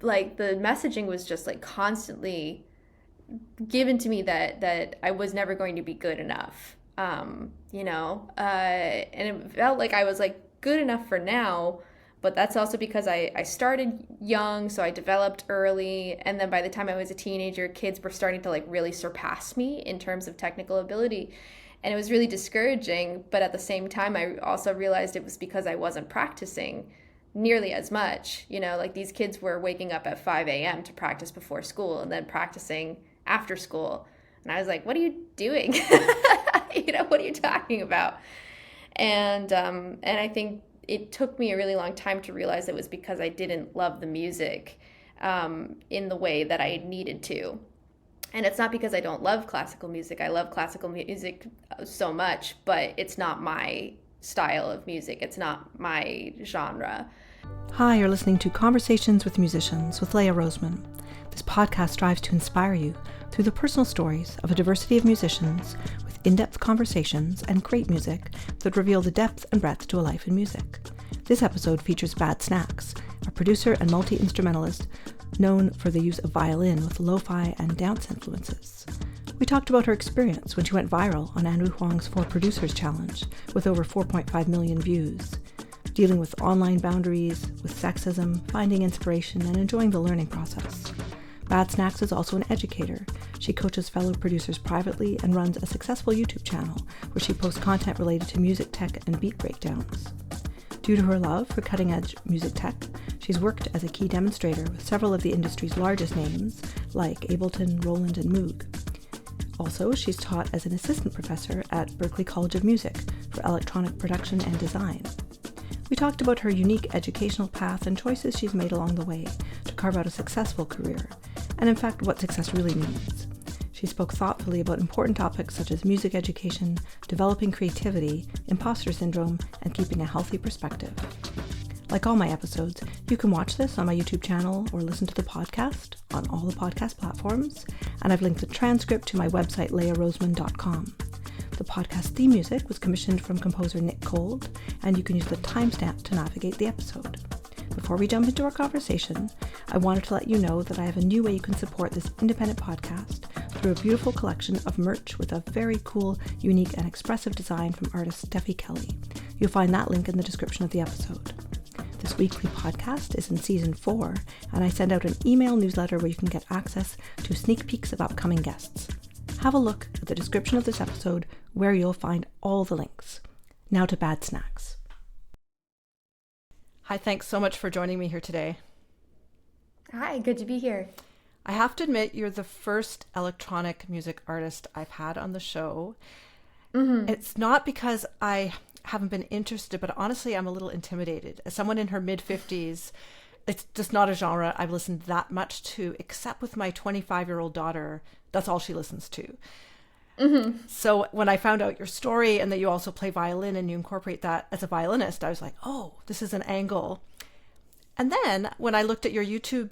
like the messaging was just like constantly given to me that I was never going to be good enough. And it felt like I was like good enough for now, but that's also because I started young, so I developed early. And then by the time I was a teenager, kids were starting to like really surpass me in terms of technical ability. And it was really discouraging. But at the same time, I also realized it was because I wasn't practicing nearly as much. Like these kids were waking up at 5 a.m. to practice before school and then practicing after school. And I was like, what are you doing? What are you talking about? And I think it took me a really long time to realize it was because I didn't love the music in the way that I needed to. And it's not because I don't love classical music. I love classical music so much, but it's not my style of music. It's not my genre. Hi, you're listening to Conversations with Musicians with Leah Roseman. This podcast strives to inspire you through the personal stories of a diversity of musicians with in-depth conversations and great music that reveal the depth and breadth to a life in music. This episode features Bad Snacks, a producer and multi-instrumentalist known for the use of violin with lofi and dance influences. We talked about her experience when she went viral on Andrew Huang's 4 Producers Challenge with over 4.5 million views, dealing with online boundaries, with sexism, finding inspiration, and enjoying the learning process. Bad Snacks is also an educator. She coaches fellow producers privately and runs a successful YouTube channel where she posts content related to music tech and beat breakdowns. Due to her love for cutting-edge music tech, she's worked as a key demonstrator with several of the industry's largest names like Ableton, Roland, and Moog. Also, she's taught as an assistant professor at Berklee College of Music for electronic production and design. We talked about her unique educational path and choices she's made along the way to carve out a successful career, and in fact what success really means. She spoke thoughtfully about important topics such as music education, developing creativity, imposter syndrome, and keeping a healthy perspective. Like all my episodes, you can watch this on my YouTube channel or listen to the podcast on all the podcast platforms, and I've linked the transcript to my website, leahroseman.com. The podcast theme music was commissioned from composer Nick Cold, and you can use the timestamp to navigate the episode. Before we jump into our conversation, I wanted to let you know that I have a new way you can support this independent podcast through a beautiful collection of merch with a very cool, unique, and expressive design from artist Steffi Kelly. You'll find that link in the description of the episode. This weekly podcast is in season 4, and I send out an email newsletter where you can get access to sneak peeks of upcoming guests. Have a look at the description of this episode where you'll find all the links. Now to Bad Snacks. Hi, thanks so much for joining me here today. Hi, good to be here. I have to admit, you're the first electronic music artist I've had on the show. Mm-hmm. It's not because I haven't been interested, but honestly, I'm a little intimidated. As someone in her mid-50s, it's just not a genre I've listened that much to, except with my 25-year-old daughter. That's all she listens to. Mm-hmm. So when I found out your story and that you also play violin and you incorporate that as a violinist, I was like, oh, this is an angle. And then when I looked at your YouTube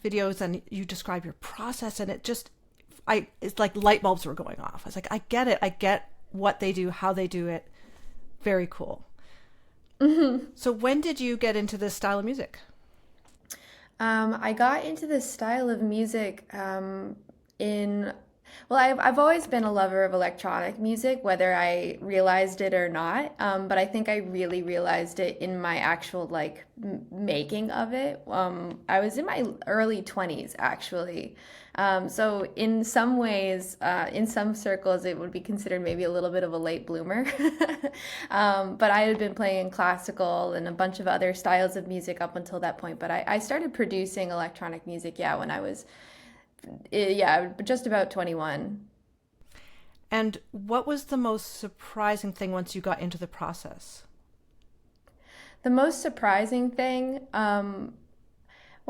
videos and you describe your process, and it's like light bulbs were going off. I was like, I get it. I get what they do, how they do it. Very cool. Mm-hmm. So when did you get into this style of music? I got into this style of music I've always been a lover of electronic music, whether I realized it or not. But I think I really realized it in my actual making of it. I was in my early 20s actually. So in some ways, in some circles, it would be considered maybe a little bit of a late bloomer. But I had been playing classical and a bunch of other styles of music up until that point. But I started producing electronic music, when I was just about 21. And what was the most surprising thing once you got into the process? The most surprising thing,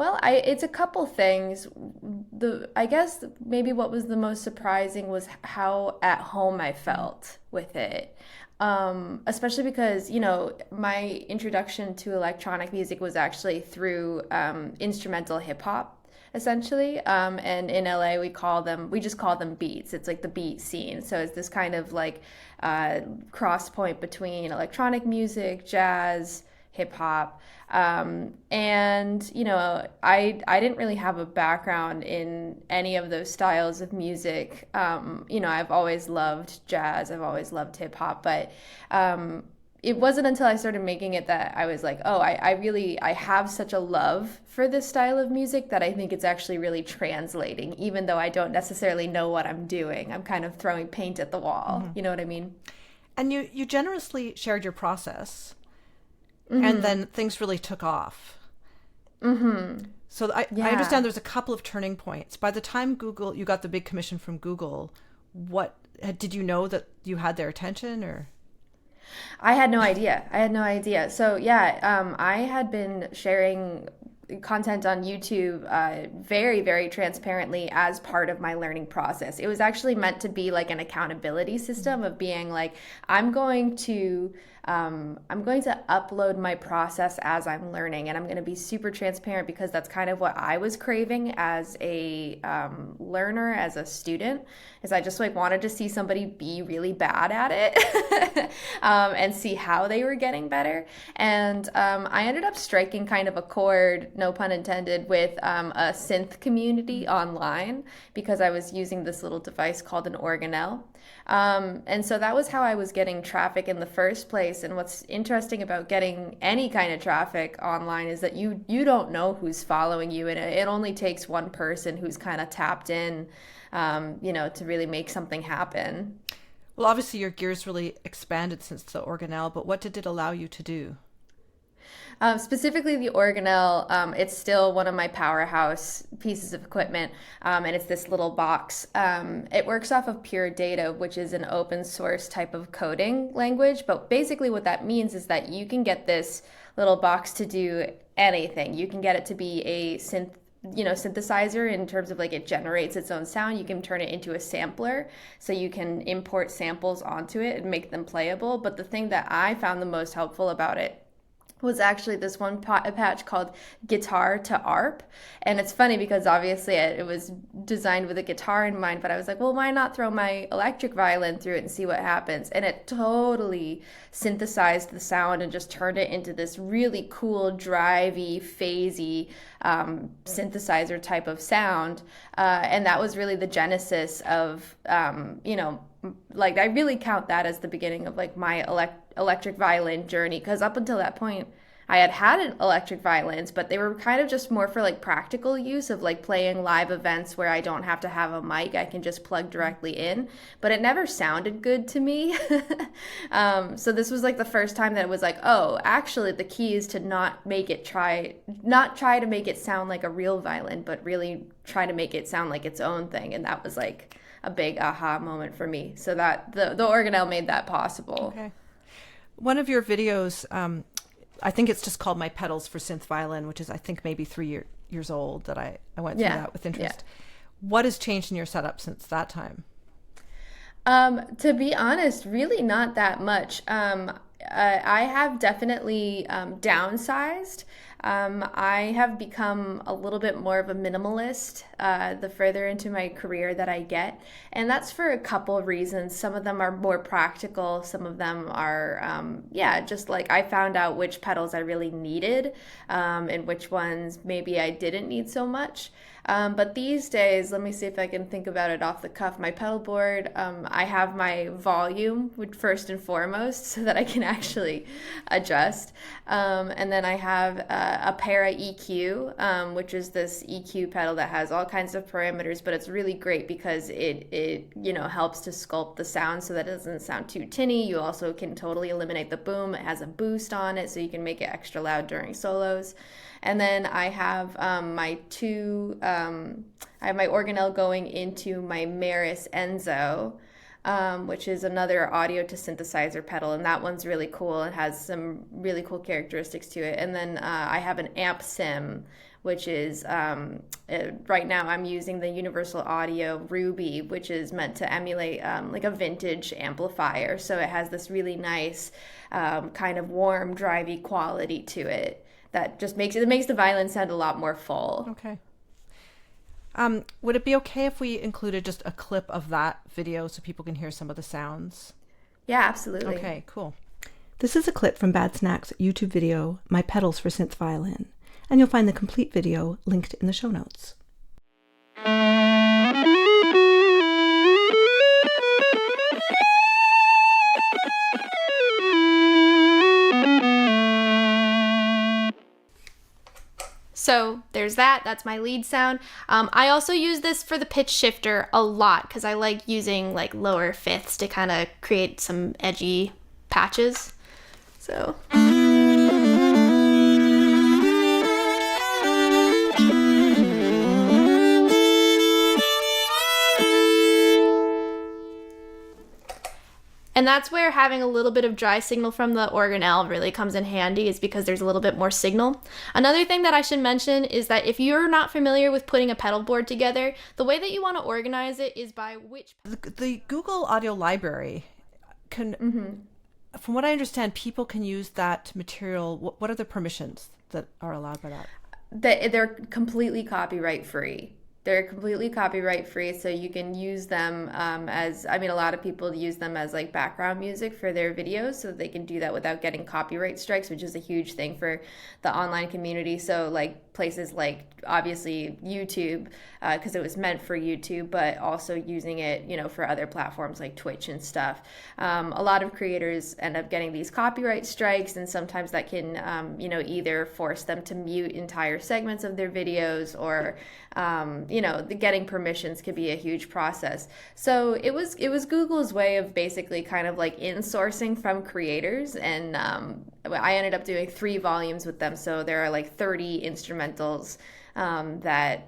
it's a couple things. I guess maybe what was the most surprising was how at home I felt with it. Especially because, my introduction to electronic music was actually through instrumental hip hop. Essentially, and in LA we just call them beats. It's like the beat scene. So it's this kind of cross point between electronic music, jazz, hip hop. And, you know, I didn't really have a background in any of those styles of music. You know, I've always loved jazz, I've always loved hip hop, but it wasn't until I started making it that I was like, oh, I have such a love for this style of music that I think it's actually really translating, even though I don't necessarily know what I'm doing. I'm kind of throwing paint at the wall. You know what I mean? And you generously shared your process, and then things really took off. So I understand there's a couple of turning points. By the time you got the big commission from Google, did you know that you had their attention, or? I had no idea. So yeah, I had been sharing content on YouTube very, very transparently as part of my learning process. It was actually meant to be like an accountability system of being like, I'm going to upload my process as I'm learning, and I'm going to be super transparent because that's kind of what I was craving as a learner, as a student, is I just like wanted to see somebody be really bad at it and see how they were getting better. And I ended up striking kind of a chord, no pun intended, with a synth community online because I was using this little device called an organelle. And so that was how I was getting traffic in the first place. And what's interesting about getting any kind of traffic online is that you don't know who's following you, and it only takes one person who's kind of tapped in, you know, to really make something happen. Well, obviously your gears really expanded since the organelle, but what did it allow you to do? Specifically the organelle, it's still one of my powerhouse pieces of equipment, and it's this little box. It works off of Pure Data, which is an open source type of coding language, but basically what that means is that you can get this little box to do anything. You can get it to be a synthesizer in terms of like it generates its own sound. You can turn it into a sampler, so you can import samples onto it and make them playable. But the thing that I found the most helpful about it was actually this one patch called Guitar to ARP. And it's funny because obviously it was designed with a guitar in mind, but I was like, well, why not throw my electric violin through it and see what happens? And it totally synthesized the sound and just turned it into this really cool, drivey, phasey synthesizer type of sound. And that was really the genesis of, like I really count that as the beginning of like my electric violin journey, because up until that point I had electric violins, but they were kind of just more for like practical use of like playing live events where I don't have to have a mic, I can just plug directly in, but it never sounded good to me. So this was like the first time that it was like, oh, actually the key is to not try to make it sound like a real violin, but really try to make it sound like its own thing. And that was like a big aha moment for me. So that the organelle made that possible. Okay. One of your videos, I think it's just called My Pedals for Synth Violin, which is I think maybe 3 years old, that I went through that with interest. Yeah. What has changed in your setup since that time? To be honest, really not that much. I have definitely downsized. I have become a little bit more of a minimalist the further into my career that I get. And that's for a couple of reasons. Some of them are more practical. Some of them are, just like I found out which pedals I really needed and which ones maybe I didn't need so much. But these days, let me see if I can think about it off the cuff. My pedal board, I have my volume first and foremost so that I can actually adjust. And then I have a Para EQ, which is this EQ pedal that has all kinds of parameters, but it's really great because it helps to sculpt the sound so that it doesn't sound too tinny. You also can totally eliminate the boom. It has a boost on it, so you can make it extra loud during solos. And then I have my organelle going into my Meris Enzo, which is another audio to synthesizer pedal, and that one's really cool. It has some really cool characteristics to it. And then I have an amp sim, which is right now I'm using the Universal Audio Ruby, which is meant to emulate like a vintage amplifier. So it has this really nice kind of warm, drivey quality to it that just makes the violin sound a lot more full. Okay. Would it be okay if we included just a clip of that video so people can hear some of the sounds? Yeah, absolutely. Okay, cool. This is a clip from Bad Snack's YouTube video, My Pedals for Synth Violin, and you'll find the complete video linked in the show notes. So there's that. That's my lead sound. I also use this for the pitch shifter a lot because I like using like lower fifths to kind of create some edgy patches. So. And that's where having a little bit of dry signal from the organelle really comes in handy, is because there's a little bit more signal. Another thing that I should mention is that if you're not familiar with putting a pedal board together, the way that you want to organize it is by which... The Google Audio Library can, from what I understand, people can use that material. What are the permissions that are allowed by that? They're completely copyright free. They're completely copyright free, so you can use them a lot of people use them as like background music for their videos, so they can do that without getting copyright strikes, which is a huge thing for the online community. So like places like obviously YouTube, because it was meant for YouTube, but also using it, for other platforms like Twitch and stuff. A lot of creators end up getting these copyright strikes, and sometimes that can, either force them to mute entire segments of their videos, or getting permissions could be a huge process. So it was Google's way of basically kind of like insourcing from creators, and I ended up doing 3 volumes with them. So there are like 30 instrumentals that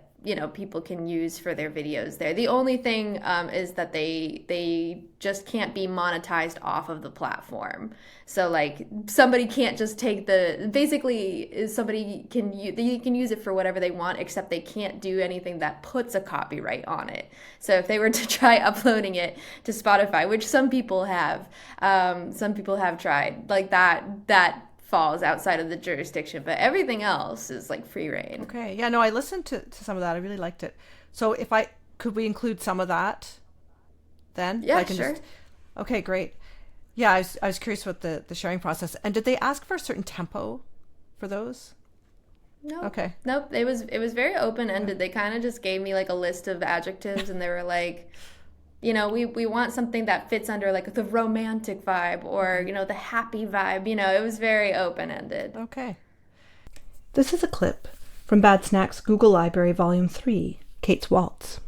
people can use for their videos there. The only thing is that they just can't be monetized off of the platform. So like somebody can't just take somebody can use it for whatever they want, except they can't do anything that puts a copyright on it. So if they were to try uploading it to Spotify, which some people have tried, like that falls outside of the jurisdiction, but everything else is like free reign. Okay. Yeah, no, I listened to some of that. I really liked it. So could we include some of that then? Yeah, sure. Okay, great. Yeah, I was curious about the sharing process. And did they ask for a certain tempo for those? No. Okay. Nope. It was very open-ended. They kind of just gave me like a list of adjectives, and they were like, we want something that fits under like the romantic vibe, or, the happy vibe. It was very open-ended. Okay. This is a clip from Bad Snack's Google Library Volume 3, Kate's Waltz.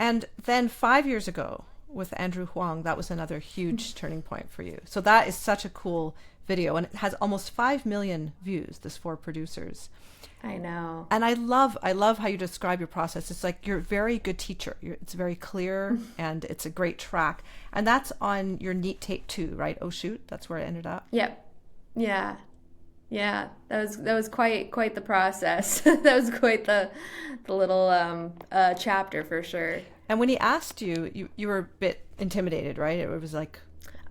And then 5 years ago with Andrew Huang, that was another huge turning point for you. So that is such a cool video, and it has almost 5 million views, this For Producers. I know. And I love how you describe your process. It's like you're a very good teacher. It's very clear and it's a great track. And that's on your Neat Tape 2, right? Oh shoot, that's where it ended up. Yep. Yeah. Yeah. That was quite the process. That was quite the little chapter for sure. And when he asked you were a bit intimidated, right? It was like,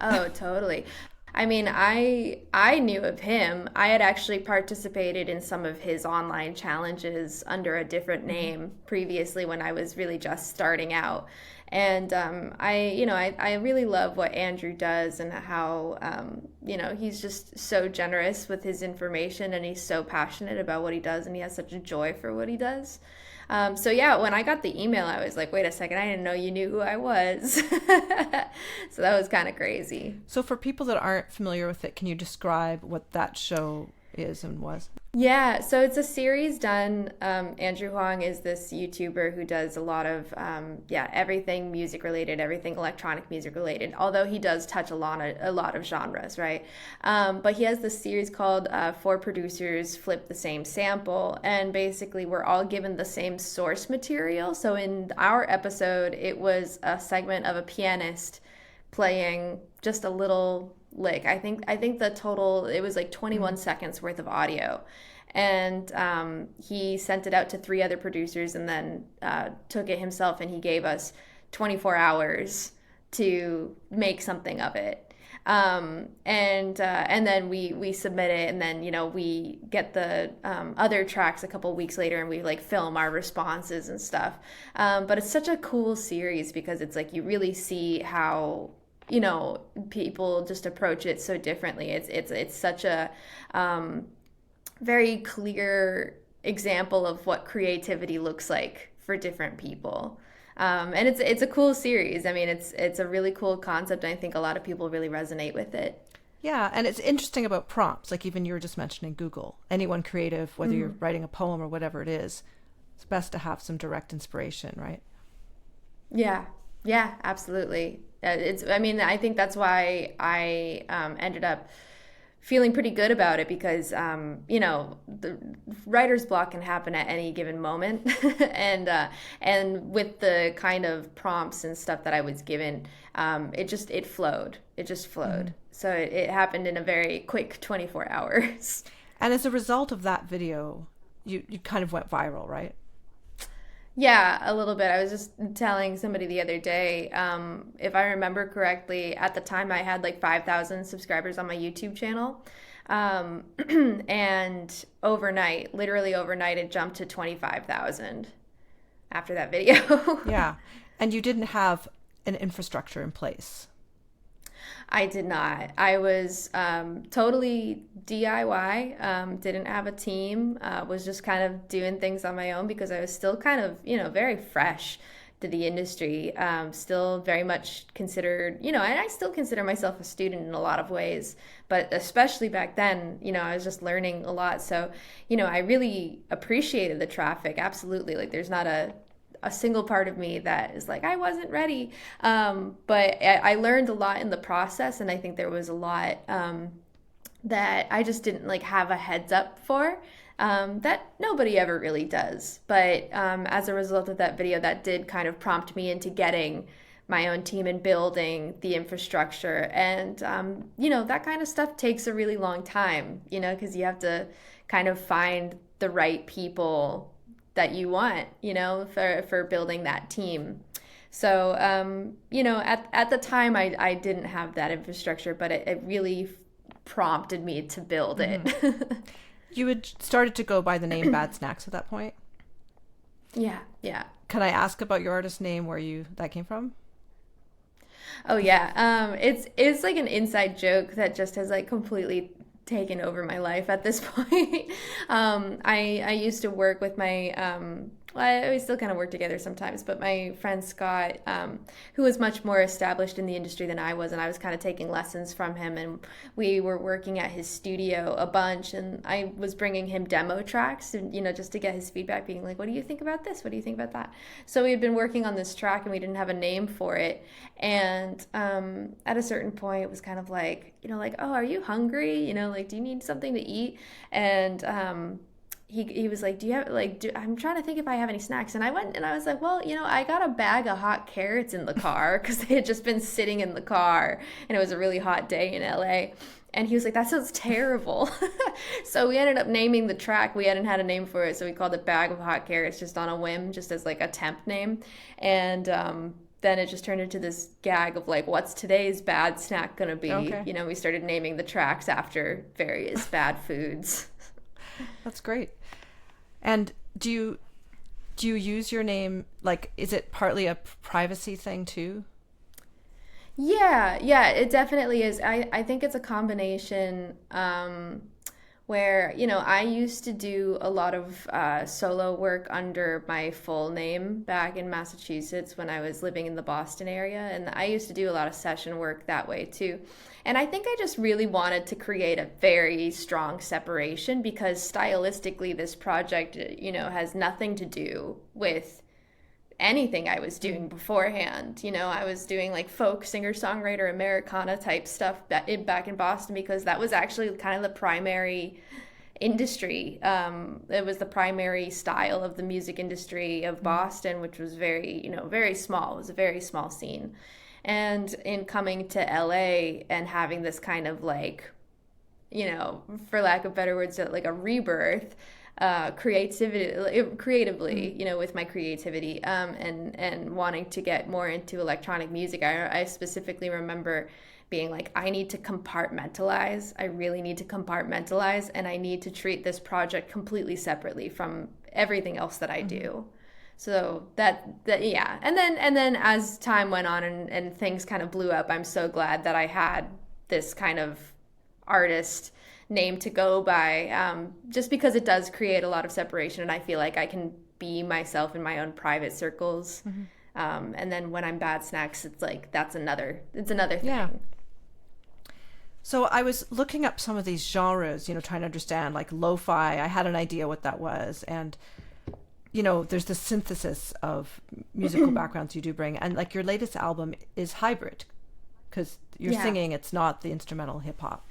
oh, totally. I mean, I knew of him. I had actually participated in some of his online challenges under a different name previously when I was really just starting out. And I really love what Andrew does and how, he's just so generous with his information, and he's so passionate about what he does, and he has such a joy for what he does. So yeah, when I got the email, I was like, wait a second, I didn't know you knew who I was. So that was kind of crazy. So for people that aren't familiar with it, can you describe what that show is and was? Yeah, so it's a series done. Andrew Huang is this YouTuber who does a lot of, everything music related, everything electronic music related, although he does touch a lot of genres, right? But he has this series called For Producers Flip the Same Sample, and basically we're all given the same source material. So in our episode, it was a segment of a pianist playing just a little lick. I think the total, it was like 21 seconds worth of audio, and he sent it out to 3 other producers, and then took it himself, and he gave us 24 hours to make something of it. And then we submit it, and then we get the other tracks a couple weeks later, and we like film our responses and stuff. But it's such a cool series because it's like you really see how people just approach it so differently. It's such a very clear example of what creativity looks like for different people. And it's a cool series. I mean, it's a really cool concept, and I think a lot of people really resonate with it. Yeah, and it's interesting about prompts. Like even you were just mentioning Google. Anyone creative, whether you're writing a poem or whatever it is, it's best to have some direct inspiration, right? Yeah, absolutely. I think that's why I ended up feeling pretty good about it, because the writer's block can happen at any given moment. And with the kind of prompts and stuff that I was given, it flowed. So it happened in a very quick 24 hours. And as a result of that video, you kind of went viral, right? Yeah, a little bit. I was just telling somebody the other day, if I remember correctly, at the time I had like 5,000 subscribers on my YouTube channel. And literally overnight, it jumped to 25,000 after that video. Yeah. And you didn't have an infrastructure in place. I did not. I was totally DIY, didn't have a team, was just kind of doing things on my own because I was still kind of, very fresh to the industry, still very much considered, and I still consider myself a student in a lot of ways, but especially back then, I was just learning a lot. So, I really appreciated the traffic. Absolutely. Like there's not a single part of me that is like, I wasn't ready. But I learned a lot in the process. And I think there was a lot that I just didn't like have a heads up for, that nobody ever really does. But as a result of that video, that did kind of prompt me into getting my own team and building the infrastructure. And, that kind of stuff takes a really long time, because you have to kind of find the right people that you want, for building that team. So, at the time I didn't have that infrastructure, but it really prompted me to build it. You had started to go by the name Bad Snacks at that point? Yeah. Can I ask about your artist name, that came from? Oh yeah. It's like an inside joke that just has like completely taken over my life at this point. I used to work with my Well, we still kind of work together sometimes, but my friend Scott, who was much more established in the industry than I was, and I was kind of taking lessons from him, and we were working at his studio a bunch, and I was bringing him demo tracks, and just to get his feedback, being like, "What do you think about this? What do you think about that?" So we had been working on this track, and we didn't have a name for it, and at a certain point, it was kind of like, like, "Oh, are you hungry? Like, do you need something to eat?" And he was like, "Do you have I'm trying to think if I have any snacks." And I went and I was like, "Well, I got a bag of hot carrots in the car," because they had just been sitting in the car and it was a really hot day in LA. And he was like, "That sounds terrible." So we ended up naming the track. We hadn't had a name for it, so we called it Bag of Hot Carrots, just on a whim, just as like a temp name. And then it just turned into this gag of like, what's today's bad snack gonna be? Okay. We started naming the tracks after various bad foods. That's great. And do you use your name, like, is it partly a privacy thing too? Yeah, it definitely is. I think it's a combination where, I used to do a lot of solo work under my full name back in Massachusetts when I was living in the Boston area. And I used to do a lot of session work that way too. And I think I just really wanted to create a very strong separation because stylistically, this project, has nothing to do with anything I was doing beforehand. I was doing like folk singer-songwriter Americana type stuff back in Boston because that was actually kind of the primary industry. It was the primary style of the music industry of Boston, which was very, very small. It was a very small scene. And in coming to LA and having this kind of like, for lack of better words, like a rebirth, creatively, with my creativity, and wanting to get more into electronic music. I specifically remember being like, I need to compartmentalize. I really need to compartmentalize, and I need to treat this project completely separately from everything else that I do. So that yeah. And then as time went on and things kind of blew up, I'm so glad that I had this kind of artist name to go by, just because it does create a lot of separation, and I feel like I can be myself in my own private circles. And then when I'm bad snacks, it's like it's another thing. Yeah. So I was looking up some of these genres, trying to understand, like lo-fi. I had an idea what that was, and there's the synthesis of musical backgrounds you do bring, and like your latest album is hybrid because you're singing, it's not the instrumental hip hop.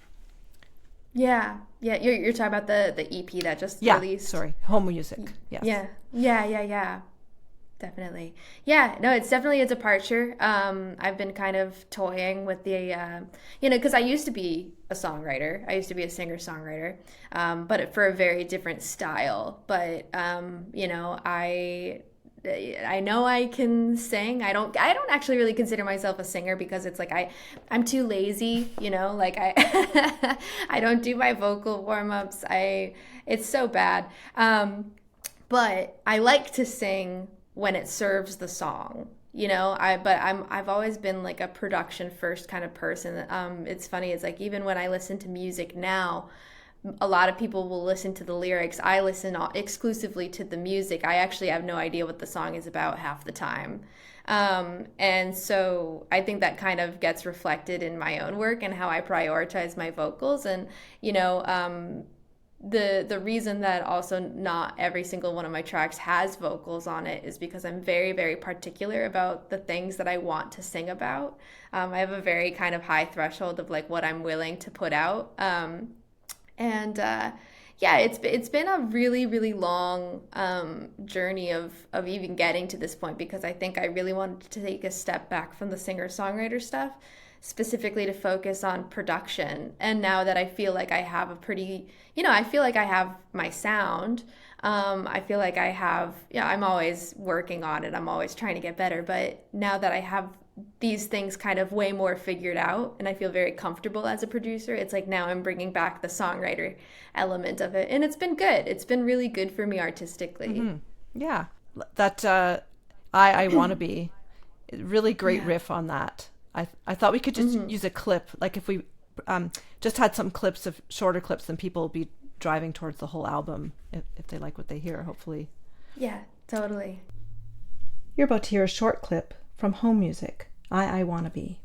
Yeah. You're talking about the EP that just released. Sorry, home music. Yes. Yeah. Definitely. Yeah, no, it's definitely a departure. I've been kind of toying with the, because I used to be a songwriter. I used to be a singer-songwriter, but for a very different style. But, I know I can sing. I don't actually really consider myself a singer because it's like I'm too lazy, like I don't do my vocal warm-ups. It's so bad. But I like to sing when it serves the song, I've always been like a production first kind of person. It's funny, it's like even when I listen to music now, a lot of people will listen to the lyrics. I listen exclusively to the music. I actually have no idea what the song is about half the time. And so I think that kind of gets reflected in my own work and how I prioritize my vocals. And, the reason that also not every single one of my tracks has vocals on it is because I'm very, very particular about the things that I want to sing about. I have a very kind of high threshold of like what I'm willing to put out. It's been a really, really long journey of even getting to this point, because I think I really wanted to take a step back from the singer-songwriter stuff, specifically to focus on production. And now that I feel like I have I feel like I have my sound. I feel like I have, I'm always working on it. I'm always trying to get better. But now that I have these things kind of way more figured out and I feel very comfortable as a producer, it's like now I'm bringing back the songwriter element of it. And it's been good. It's been really good for me artistically. Mm-hmm. Yeah. That iiwannabe, really great riff on that. I thought we could just use a clip, like if we just had some shorter clips, then people will be driving towards the whole album if they like what they hear, hopefully. Yeah, Totally. You're about to hear a short clip from Home Music, iiwannabe.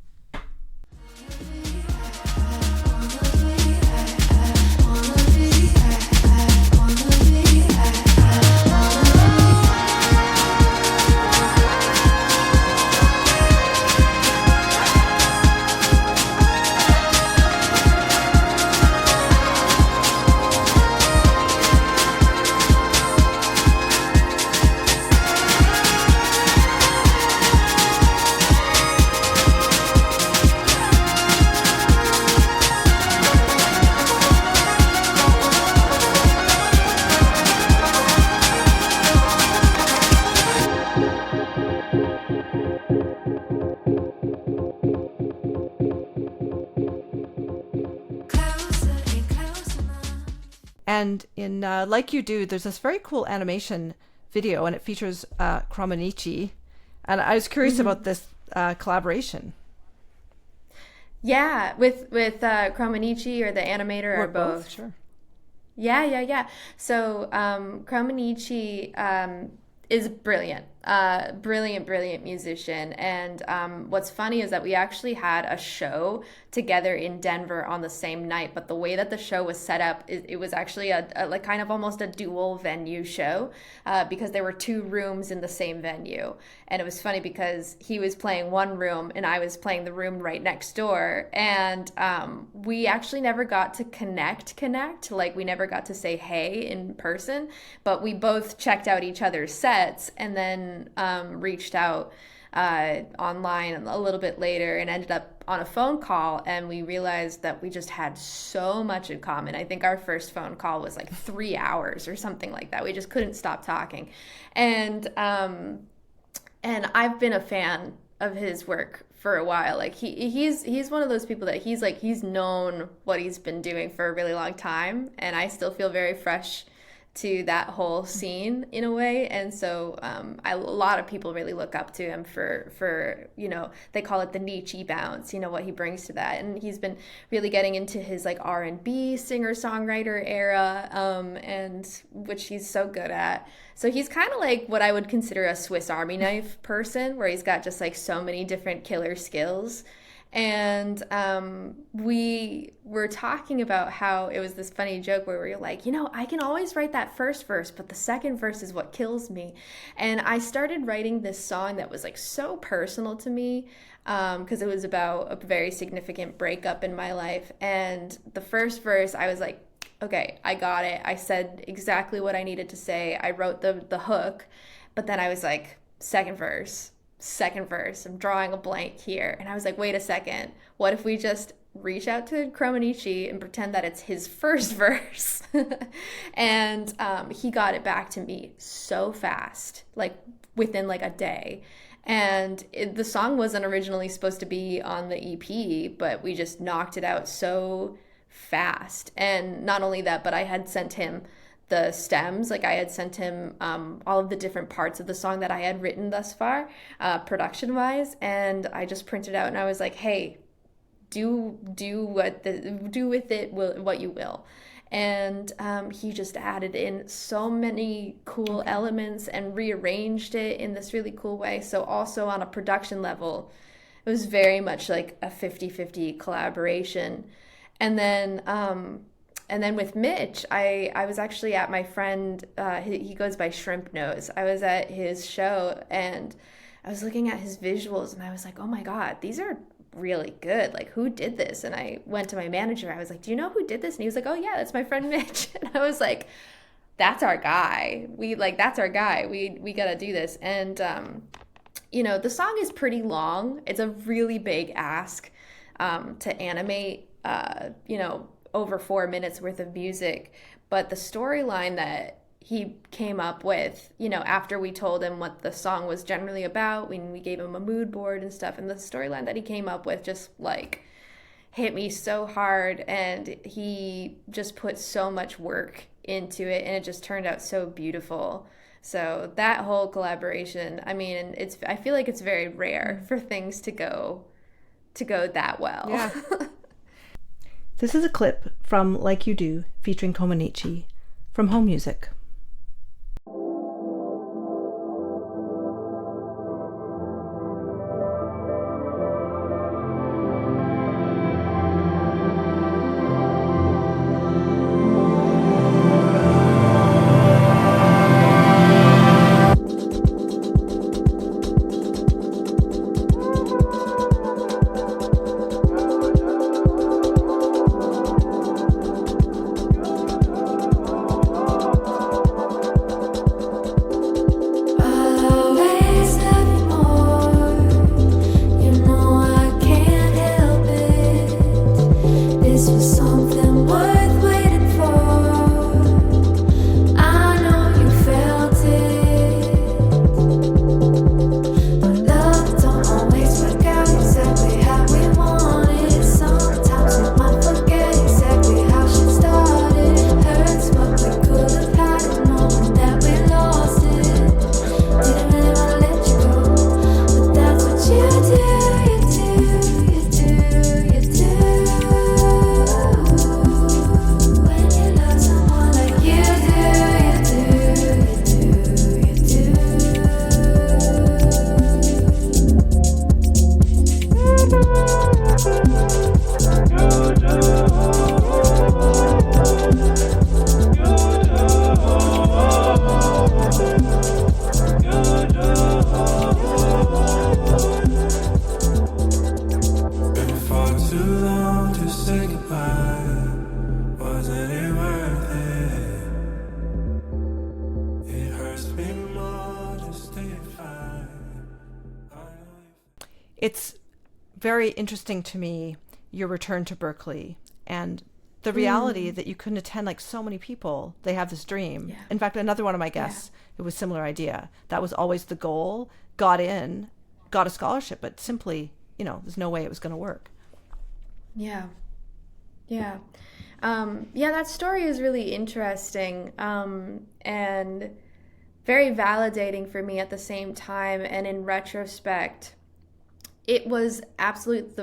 And in Like You Do, there's this very cool animation video, and it features chromonicci. And I was curious about this collaboration. Yeah, with chromonicci or the animator or both. Sure. Yeah. So chromonicci is brilliant. Brilliant musician. And what's funny is that we actually had a show together in Denver on the same night, but the way that the show was set up, it was actually a like kind of almost a dual venue show because there were two rooms in the same venue. And it was funny because he was playing one room and I was playing the room right next door. And we actually never got to connect. Like we never got to say hey in person, but we both checked out each other's sets and then reached out online a little bit later and ended up on a phone call, and we realized that we just had so much in common. I think our first phone call was like 3 hours or something like that. We just couldn't stop talking. And I've been a fan of his work for a while. Like he's one of those people that he's known what he's been doing for a really long time, and I still feel very fresh to that whole scene in a way. And so a lot of people really look up to him for they call it the Nietzsche bounce, what he brings to that. And he's been really getting into his like R&B singer-songwriter era, and which he's so good at. So he's kind of like what I would consider a Swiss Army knife person, where he's got just like so many different killer skills. And we were talking about how it was this funny joke where we were like, I can always write that first verse, but the second verse is what kills me. And I started writing this song that was like so personal to me because it was about a very significant breakup in my life. And the first verse, I was like, okay, I got it. I said exactly what I needed to say. I wrote the hook, but then I was like, second verse, I'm drawing a blank here. And I was like, wait a second, what if we just reach out to chromonicci and pretend that it's his first verse? And he got it back to me so fast, like within like a day. And the song wasn't originally supposed to be on the EP, but we just knocked it out so fast. And not only that, but I had sent him the stems. Like I had sent him all of the different parts of the song that I had written thus far, production wise, and I just printed out and I was like, hey, do with it what you will. And he just added in so many cool elements and rearranged it in this really cool way. So also on a production level, it was very much like a 50-50 collaboration. And then with Mitch, I was actually at my friend, he goes by Shrimp Nose. I was at his show and I was looking at his visuals and I was like, oh my God, these are really good. Like, who did this? And I went to my manager. I was like, do you know who did this? And he was like, oh yeah, that's my friend Mitch. And I was like, that's our guy. We gotta do this. And, the song is pretty long. It's a really big ask to animate, over 4 minutes worth of music. But the storyline that he came up with, after we told him what the song was generally about, when we gave him a mood board and stuff, and the storyline that he came up with just like hit me so hard, and he just put so much work into it, and it just turned out so beautiful. So that whole collaboration, I mean, I feel like it's very rare for things to go that well. Yeah. This is a clip from Like You Do, featuring chromonicci, from Home Music. wasn't it worth it? It hurts me more to stay fine. It's very interesting to me, your return to Berklee, and the reality that you couldn't attend, like so many people, they have this dream. Yeah. In fact, another one of my guests, it was a similar idea. That was always the goal, got in, got a scholarship, but simply, there's no way it was going to work. Yeah. Yeah. That story is really interesting, and very validating for me at the same time. And in retrospect, it was absolutely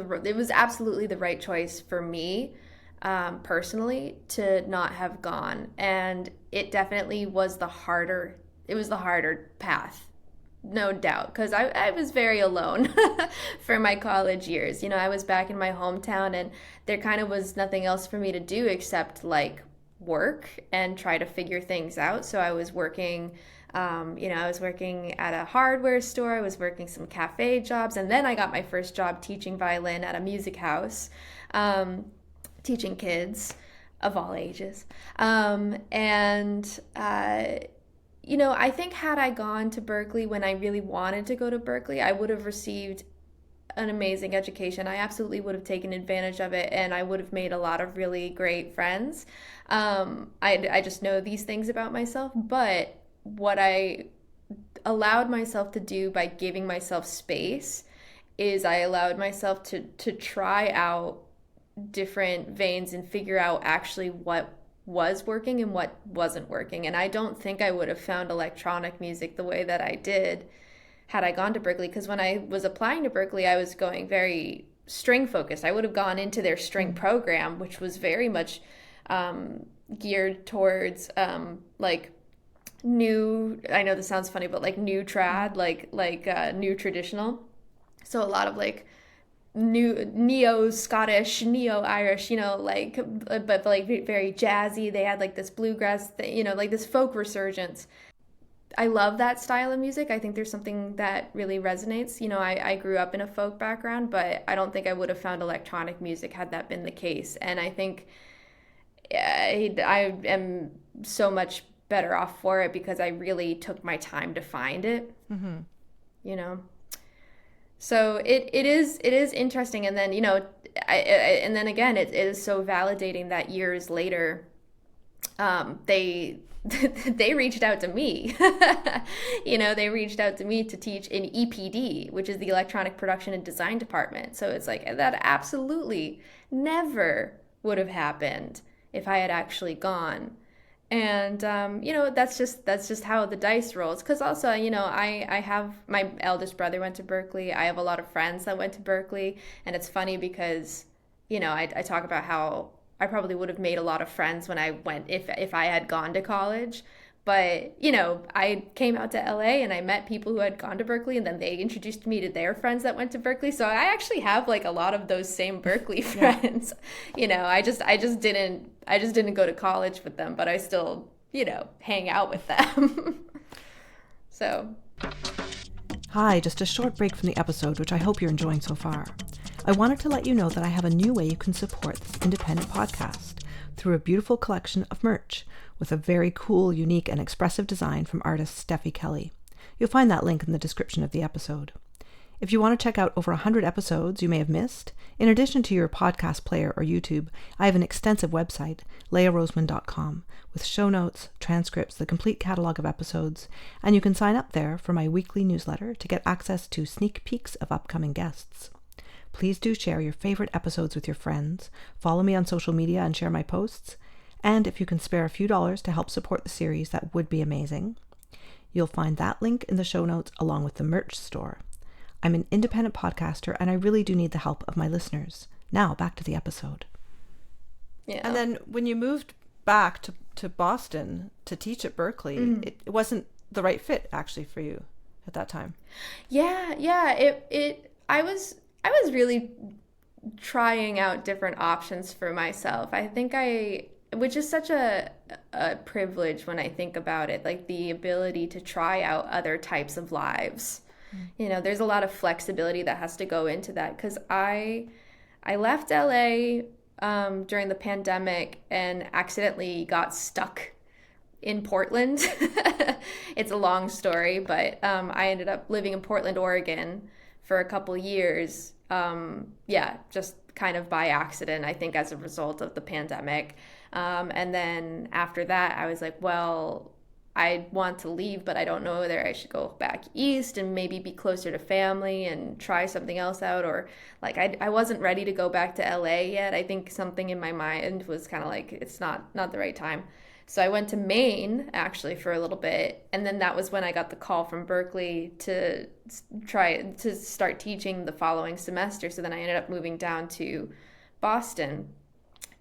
the right choice for me, personally, to not have gone. And it definitely was the harder path, no doubt, because I was very alone for my college years. I was back in my hometown, and there kind of was nothing else for me to do except like work and try to figure things out. So I was working, I was working at a hardware store, I was working some cafe jobs, and then I got my first job teaching violin at a music house, teaching kids of all ages. I think had I gone to Berklee when I really wanted to go to Berklee, I would have received an amazing education. I absolutely would have taken advantage of it, and I would have made a lot of really great friends. I just know these things about myself, but what I allowed myself to do by giving myself space is I allowed myself to try out different veins and figure out actually what was working and what wasn't working. And I don't think I would have found electronic music the way that I did had I gone to Berklee, because when I was applying to Berklee, I was going very string focused. I would have gone into their string program, which was very much geared towards like new, I know this sounds funny, but like new trad, like new traditional. So a lot of like new neo-Scottish, neo-Irish, but like very jazzy. They had like this bluegrass thing, like this folk resurgence. I love that style of music. I think there's something that really resonates. I grew up in a folk background, but I don't think I would have found electronic music had that been the case. And I think I am so much better off for it because I really took my time to find it. So it is interesting. And then and then again, it is so validating that years later, they reached out to me. They reached out to me to teach in EPD, which is the Electronic Production and Design Department. So it's like that absolutely never would have happened if I had actually gone. And that's just how the dice rolls. Because also, I have my eldest brother went to Berklee. I have a lot of friends that went to Berklee, and it's funny because I talk about how I probably would have made a lot of friends when I went if I had gone to college. But, I came out to LA and I met people who had gone to Berklee, and then they introduced me to their friends that went to Berklee. So I actually have like a lot of those same Berklee friends. I just didn't go to college with them, but I still, hang out with them. So. Hi, just a short break from the episode, which I hope you're enjoying so far. I wanted to let you know that I have a new way you can support this independent podcast through a beautiful collection of merch with a very cool, unique, and expressive design from artist Steffi Kelly. You'll find that link in the description of the episode. If you want to check out over 100 episodes you may have missed, in addition to your podcast player or YouTube, I have an extensive website, leahroseman.com, with show notes, transcripts, the complete catalog of episodes, and you can sign up there for my weekly newsletter to get access to sneak peeks of upcoming guests. Please do share your favorite episodes with your friends, follow me on social media and share my posts, and if you can spare a few dollars to help support the series, that would be amazing. You'll find that link in the show notes along with the merch store. I'm an independent podcaster and I really do need the help of my listeners. Now, back to the episode. Yeah. And then when you moved back to Boston to teach at Berklee, it wasn't the right fit actually for you at that time. Yeah. I was really trying out different options for myself. I think which is such a privilege when I think about it, like the ability to try out other types of lives. There's a lot of flexibility that has to go into that, because I left LA during the pandemic and accidentally got stuck in Portland. It's a long story, but I ended up living in Portland, Oregon for a couple years. Yeah, just kind of by accident, I think, as a result of the pandemic. And then after that, I was like, well, I want to leave, but I don't know whether I should go back east and maybe be closer to family and try something else out. Or like, I wasn't ready to go back to LA yet. I think something in my mind was kind of like, it's not the right time. So I went to Maine actually for a little bit, and then that was when I got the call from Berklee to try to start teaching the following semester. So then I ended up moving down to Boston.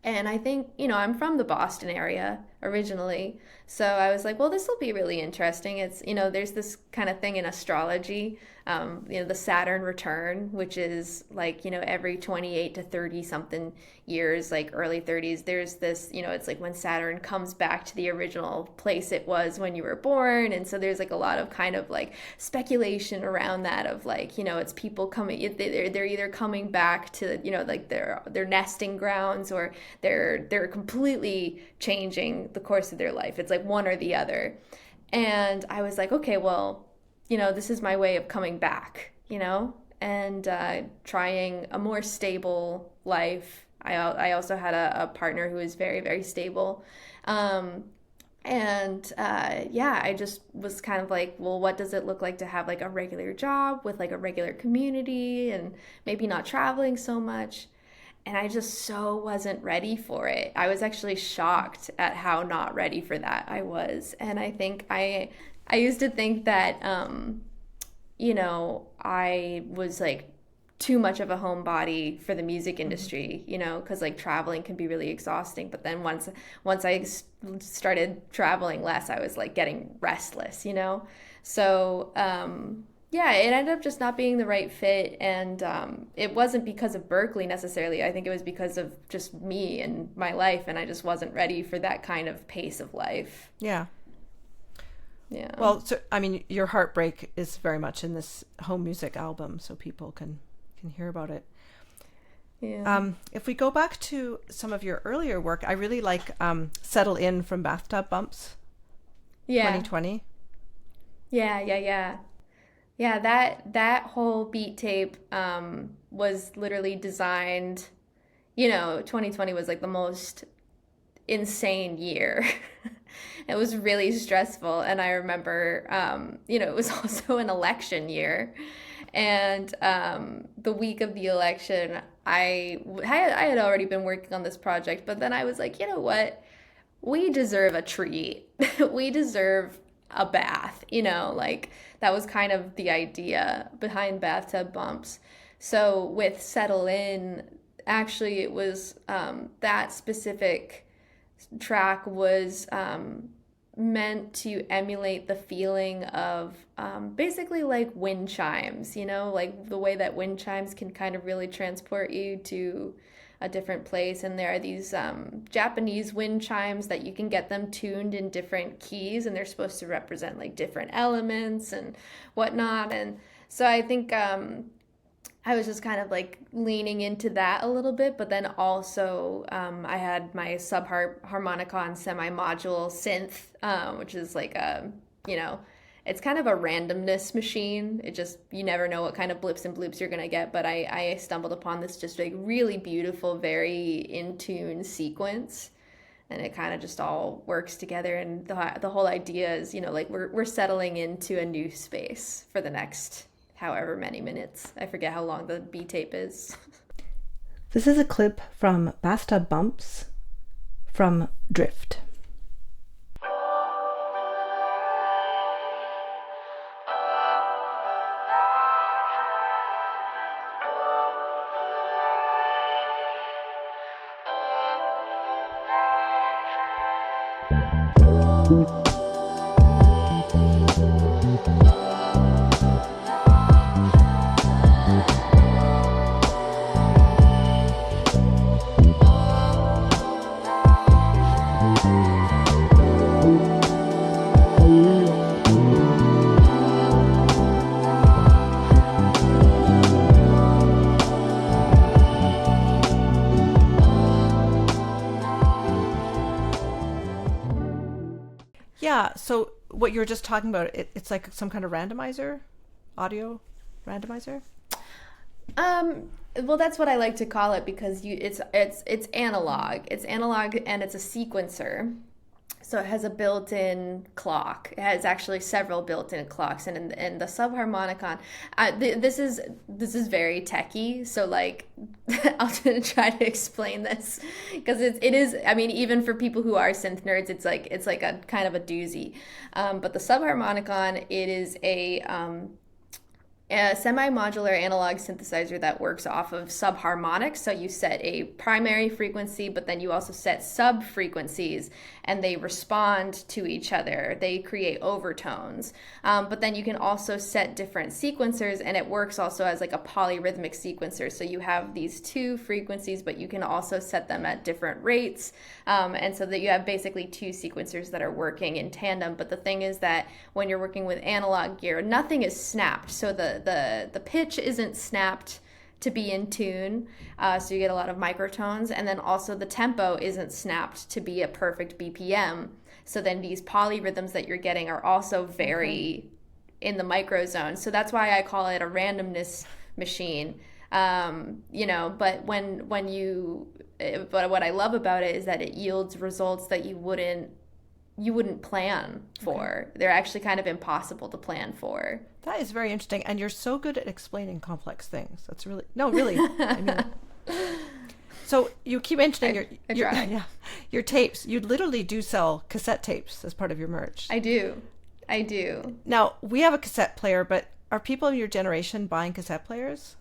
And I think, I'm from the Boston area originally. So I was like, well, this will be really interesting. It's, there's this kind of thing in astrology, the Saturn return, which is like, every 28 to 30 something years, like early 30s, there's this, it's like when Saturn comes back to the original place it was when you were born. And so there's like a lot of kind of like speculation around that of like, it's people coming, they're either coming back to, like their nesting grounds, or they're completely changing the course of their life. It's like one or the other. And I was like, okay, well, this is my way of coming back, and trying a more stable life. I also had a partner who was very, very stable. I just was kind of like, well, what does it look like to have like a regular job with like a regular community and maybe not traveling so much? And I just so wasn't ready for it. I was actually shocked at how not ready for that I was. And I think I used to think that, I was like too much of a homebody for the music industry, because like traveling can be really exhausting. But then once I started traveling less, I was like getting restless, So, yeah, it ended up just not being the right fit. And it wasn't because of Berklee necessarily. I think it was because of just me and my life. And I just wasn't ready for that kind of pace of life. Yeah. Yeah. Well, so, I mean, your heartbreak is very much in this home music album, so people can hear about it. Yeah. If we go back to some of your earlier work, I really like Settle In from Bathtub Bumps. Yeah. 2020. Yeah. Yeah, that whole beat tape was literally designed, 2020 was like the most insane year. It was really stressful. And I remember, it was also an election year. And the week of the election, I had already been working on this project, but then I was like, you know what? We deserve a treat. We deserve a bath, like that was kind of the idea behind Bathtub Bumps. So with Settle In, actually it was that specific track was meant to emulate the feeling of basically like wind chimes, like the way that wind chimes can kind of really transport you to a different place. And there are these Japanese wind chimes that you can get them tuned in different keys, and they're supposed to represent like different elements and whatnot. And so I think I was just kind of like leaning into that a little bit, but then also I had my subharmonicon semi-module synth, which is like a, it's kind of a randomness machine. It just, you never know what kind of blips and bloops you're going to get. But I stumbled upon this just like really beautiful, very in tune sequence. And it kind of just all works together. And the whole idea is, like we're settling into a new space for the next however many minutes. I forget how long the B tape is. This is a clip from Bathtub Bumps from Drift. Yeah. So what you were just talking about, it's like some kind of randomizer, audio randomizer. Well, that's what I like to call it because it's analog. It's analog and it's a sequencer. So it has a built-in clock. It has actually several built-in clocks, and in the subharmonicon, this is very techy. So like, I'll try to explain this because it is. I mean, even for people who are synth nerds, it's like a kind of a doozy. But the subharmonicon, it is a semi-modular analog synthesizer that works off of subharmonics. So you set a primary frequency, but then you also set sub-frequencies, and they respond to each other. They create overtones. But then you can also set different sequencers, and it works also as like a polyrhythmic sequencer. So you have these two frequencies, but you can also set them at different rates. And so that you have basically two sequencers that are working in tandem. But the thing is that when you're working with analog gear, nothing is snapped. So the pitch isn't snapped to be in tune, so you get a lot of microtones, and then also the tempo isn't snapped to be a perfect BPM. So then these polyrhythms that you're getting are also very in the micro zone. So that's why I call it a randomness machine. But but what I love about it is that it yields results that you wouldn't plan for. Okay. They're actually kind of impossible to plan for. That is very interesting. And you're so good at explaining complex things. That's really, no, really. I mean, so you keep mentioning your tapes. You literally do sell cassette tapes as part of your merch. I do. Now, we have a cassette player, but are people of your generation buying cassette players?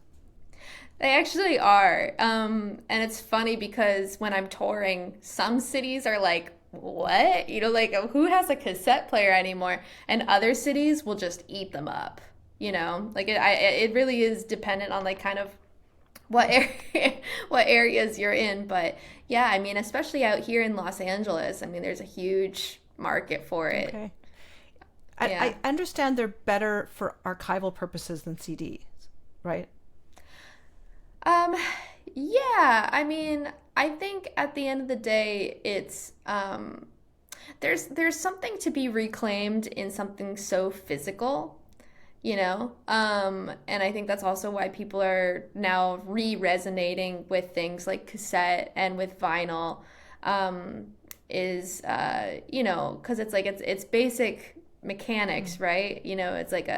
They actually are. And it's funny because when I'm touring, some cities are like, what? Like, who has a cassette player anymore? And other cities will just eat them up, like it really is dependent on like kind of what areas you're in. But yeah, I mean, especially out here in Los Angeles, I mean, there's a huge market for it. Okay. I understand they're better for archival purposes than CDs, right? Yeah, I mean, I think at the end of the day, it's there's something to be reclaimed in something so physical, and I think that's also why people are now resonating with things like cassette and with vinyl, because it's like it's basic mechanics, right? It's like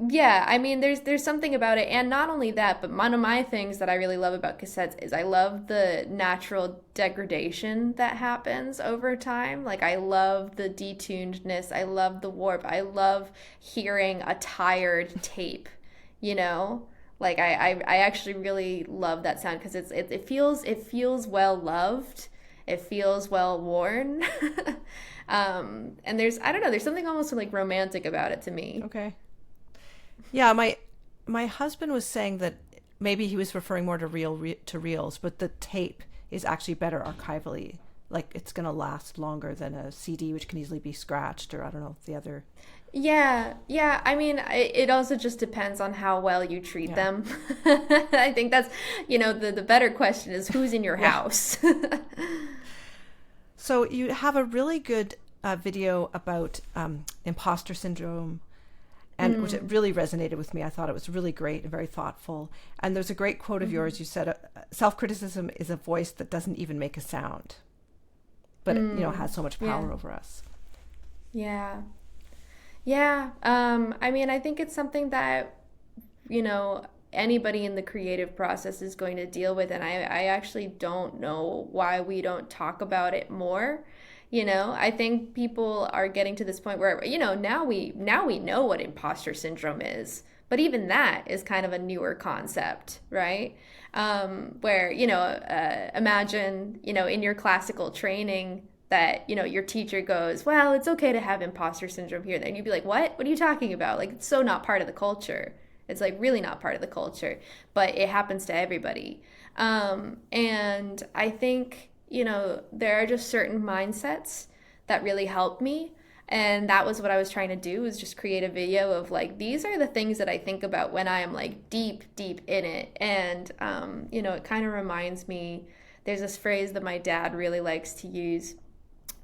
yeah, I mean, there's something about it. And not only that, but one of my things that I really love about cassettes is I love the natural degradation that happens over time. Like, I love the detunedness. I love the warp. I love hearing a tired tape, Like, I actually really love that sound because it feels well loved. It feels well worn. And there's something almost like romantic about it to me. Okay. Yeah, my husband was saying that maybe he was referring more to reels, but the tape is actually better archivally. Like, it's going to last longer than a CD, which can easily be scratched, or I don't know, the other. Yeah. I mean, it also just depends on how well you treat them. I think that's, the better question is who's in your house. So you have a really good video about imposter syndrome, and which it really resonated with me. I thought it was really great and very thoughtful. And there's a great quote of yours. You said, self-criticism is a voice that doesn't even make a sound, but it has so much power over us. Yeah. I mean, I think it's something that, anybody in the creative process is going to deal with. And I actually don't know why we don't talk about it more. I think people are getting to this point where, now we know what imposter syndrome is, but even that is kind of a newer concept, right? Where, imagine, in your classical training that, your teacher goes, well, it's okay to have imposter syndrome here. Then you'd be like, what are you talking about? Like, it's so not part of the culture. It's like really not part of the culture, but it happens to everybody. And I think, there are just certain mindsets that really help me. And that was what I was trying to do, was just create a video of like, these are the things that I think about when I am like deep in it. And, it kind of reminds me, there's this phrase that my dad really likes to use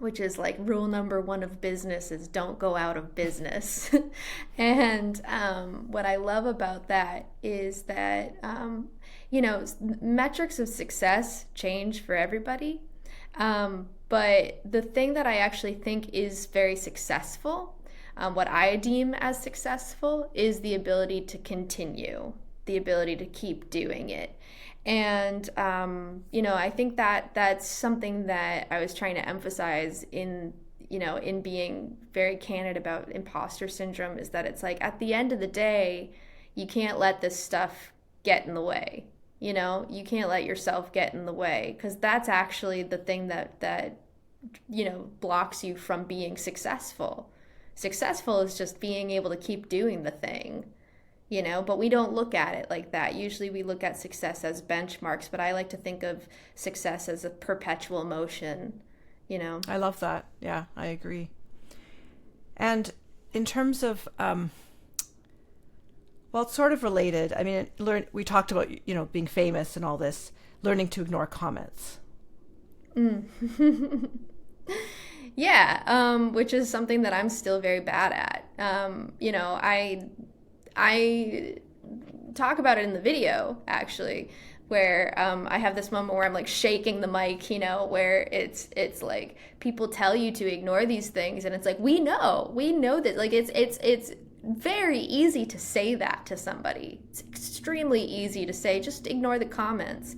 which is like rule number one of business is don't go out of business. And what I love about that is that, metrics of success change for everybody. But the thing that I actually think is very successful, what I deem as successful, is the ability to continue, the ability to keep doing it. And, I think that that's something that I was trying to emphasize in being very candid about imposter syndrome, is that it's like, at the end of the day, you can't let this stuff get in the way. You can't let yourself get in the way, because that's actually the thing that blocks you from being successful. Successful is just being able to keep doing the thing. But we don't look at it like that. Usually we look at success as benchmarks, but I like to think of success as a perpetual motion, I love that. Yeah, I agree. And in terms of, it's sort of related. I mean, we talked about, being famous and all this, learning to ignore comments. Yeah, which is something that I'm still very bad at. I talk about it in the video, actually, where I have this moment where I'm like shaking the mic, where it's like people tell you to ignore these things, and it's like we know that, like, it's very easy to say that to somebody. It's extremely easy to say, just ignore the comments.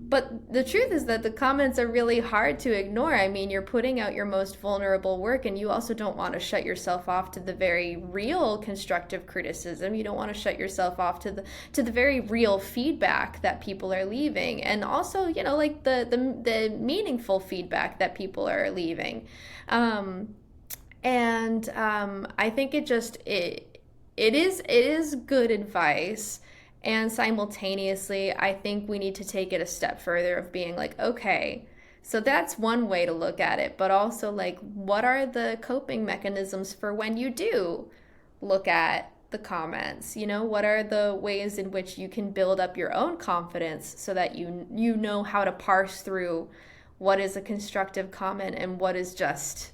But the truth is that the comments are really hard to ignore. I mean, you're putting out your most vulnerable work, and you also don't want to shut yourself off to the very real constructive criticism. You don't want to shut yourself off to the very real feedback that people are leaving, and also, like the meaningful feedback that people are leaving. I think it is good advice. And simultaneously, I think we need to take it a step further of being like, okay, so that's one way to look at it. But also, like, what are the coping mechanisms for when you do look at the comments? What are the ways in which you can build up your own confidence so that you know how to parse through what is a constructive comment and what is just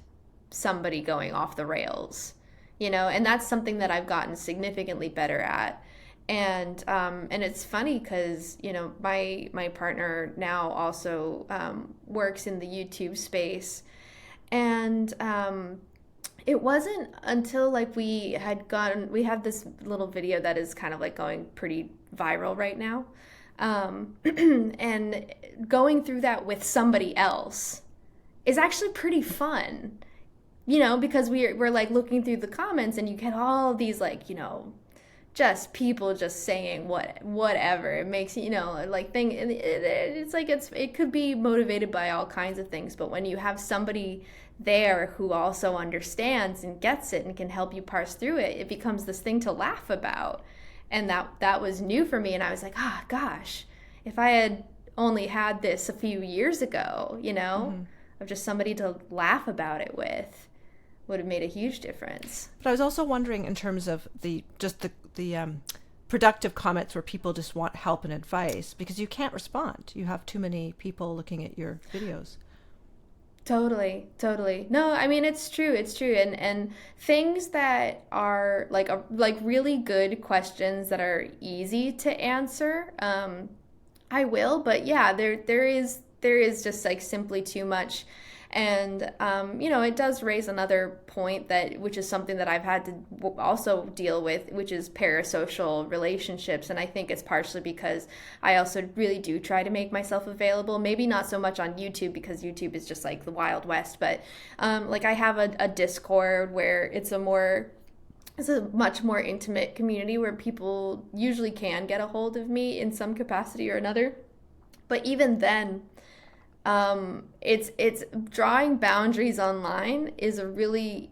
somebody going off the rails, And that's something that I've gotten significantly better at. And it's funny because, my partner now also works in the YouTube space. And it wasn't until like we have this little video that is kind of like going pretty viral right now. And going through that with somebody else is actually pretty fun, because we're like looking through the comments, and you get all of these, like, just people just saying whatever. It makes, like it could be motivated by all kinds of things, but when you have somebody there who also understands and gets it and can help you parse through it, it becomes this thing to laugh about. And that was new for me, and I was like, gosh, if I had only had this a few years ago, of just somebody to laugh about it with, would have made a huge difference. But I was also wondering, in terms of the productive comments where people just want help and advice, because you can't respond. You have too many people looking at your videos. Totally. No, I mean, it's true. And things that are like really good questions that are easy to answer, I will. But yeah, there is just like simply too much. And, it does raise another point which is something that I've had to also deal with, which is parasocial relationships. And I think it's partially because I also really do try to make myself available, maybe not so much on YouTube, because YouTube is just like the Wild West. But like I have a Discord where it's a much more intimate community where people usually can get a hold of me in some capacity or another. But even then, it's drawing boundaries online is a really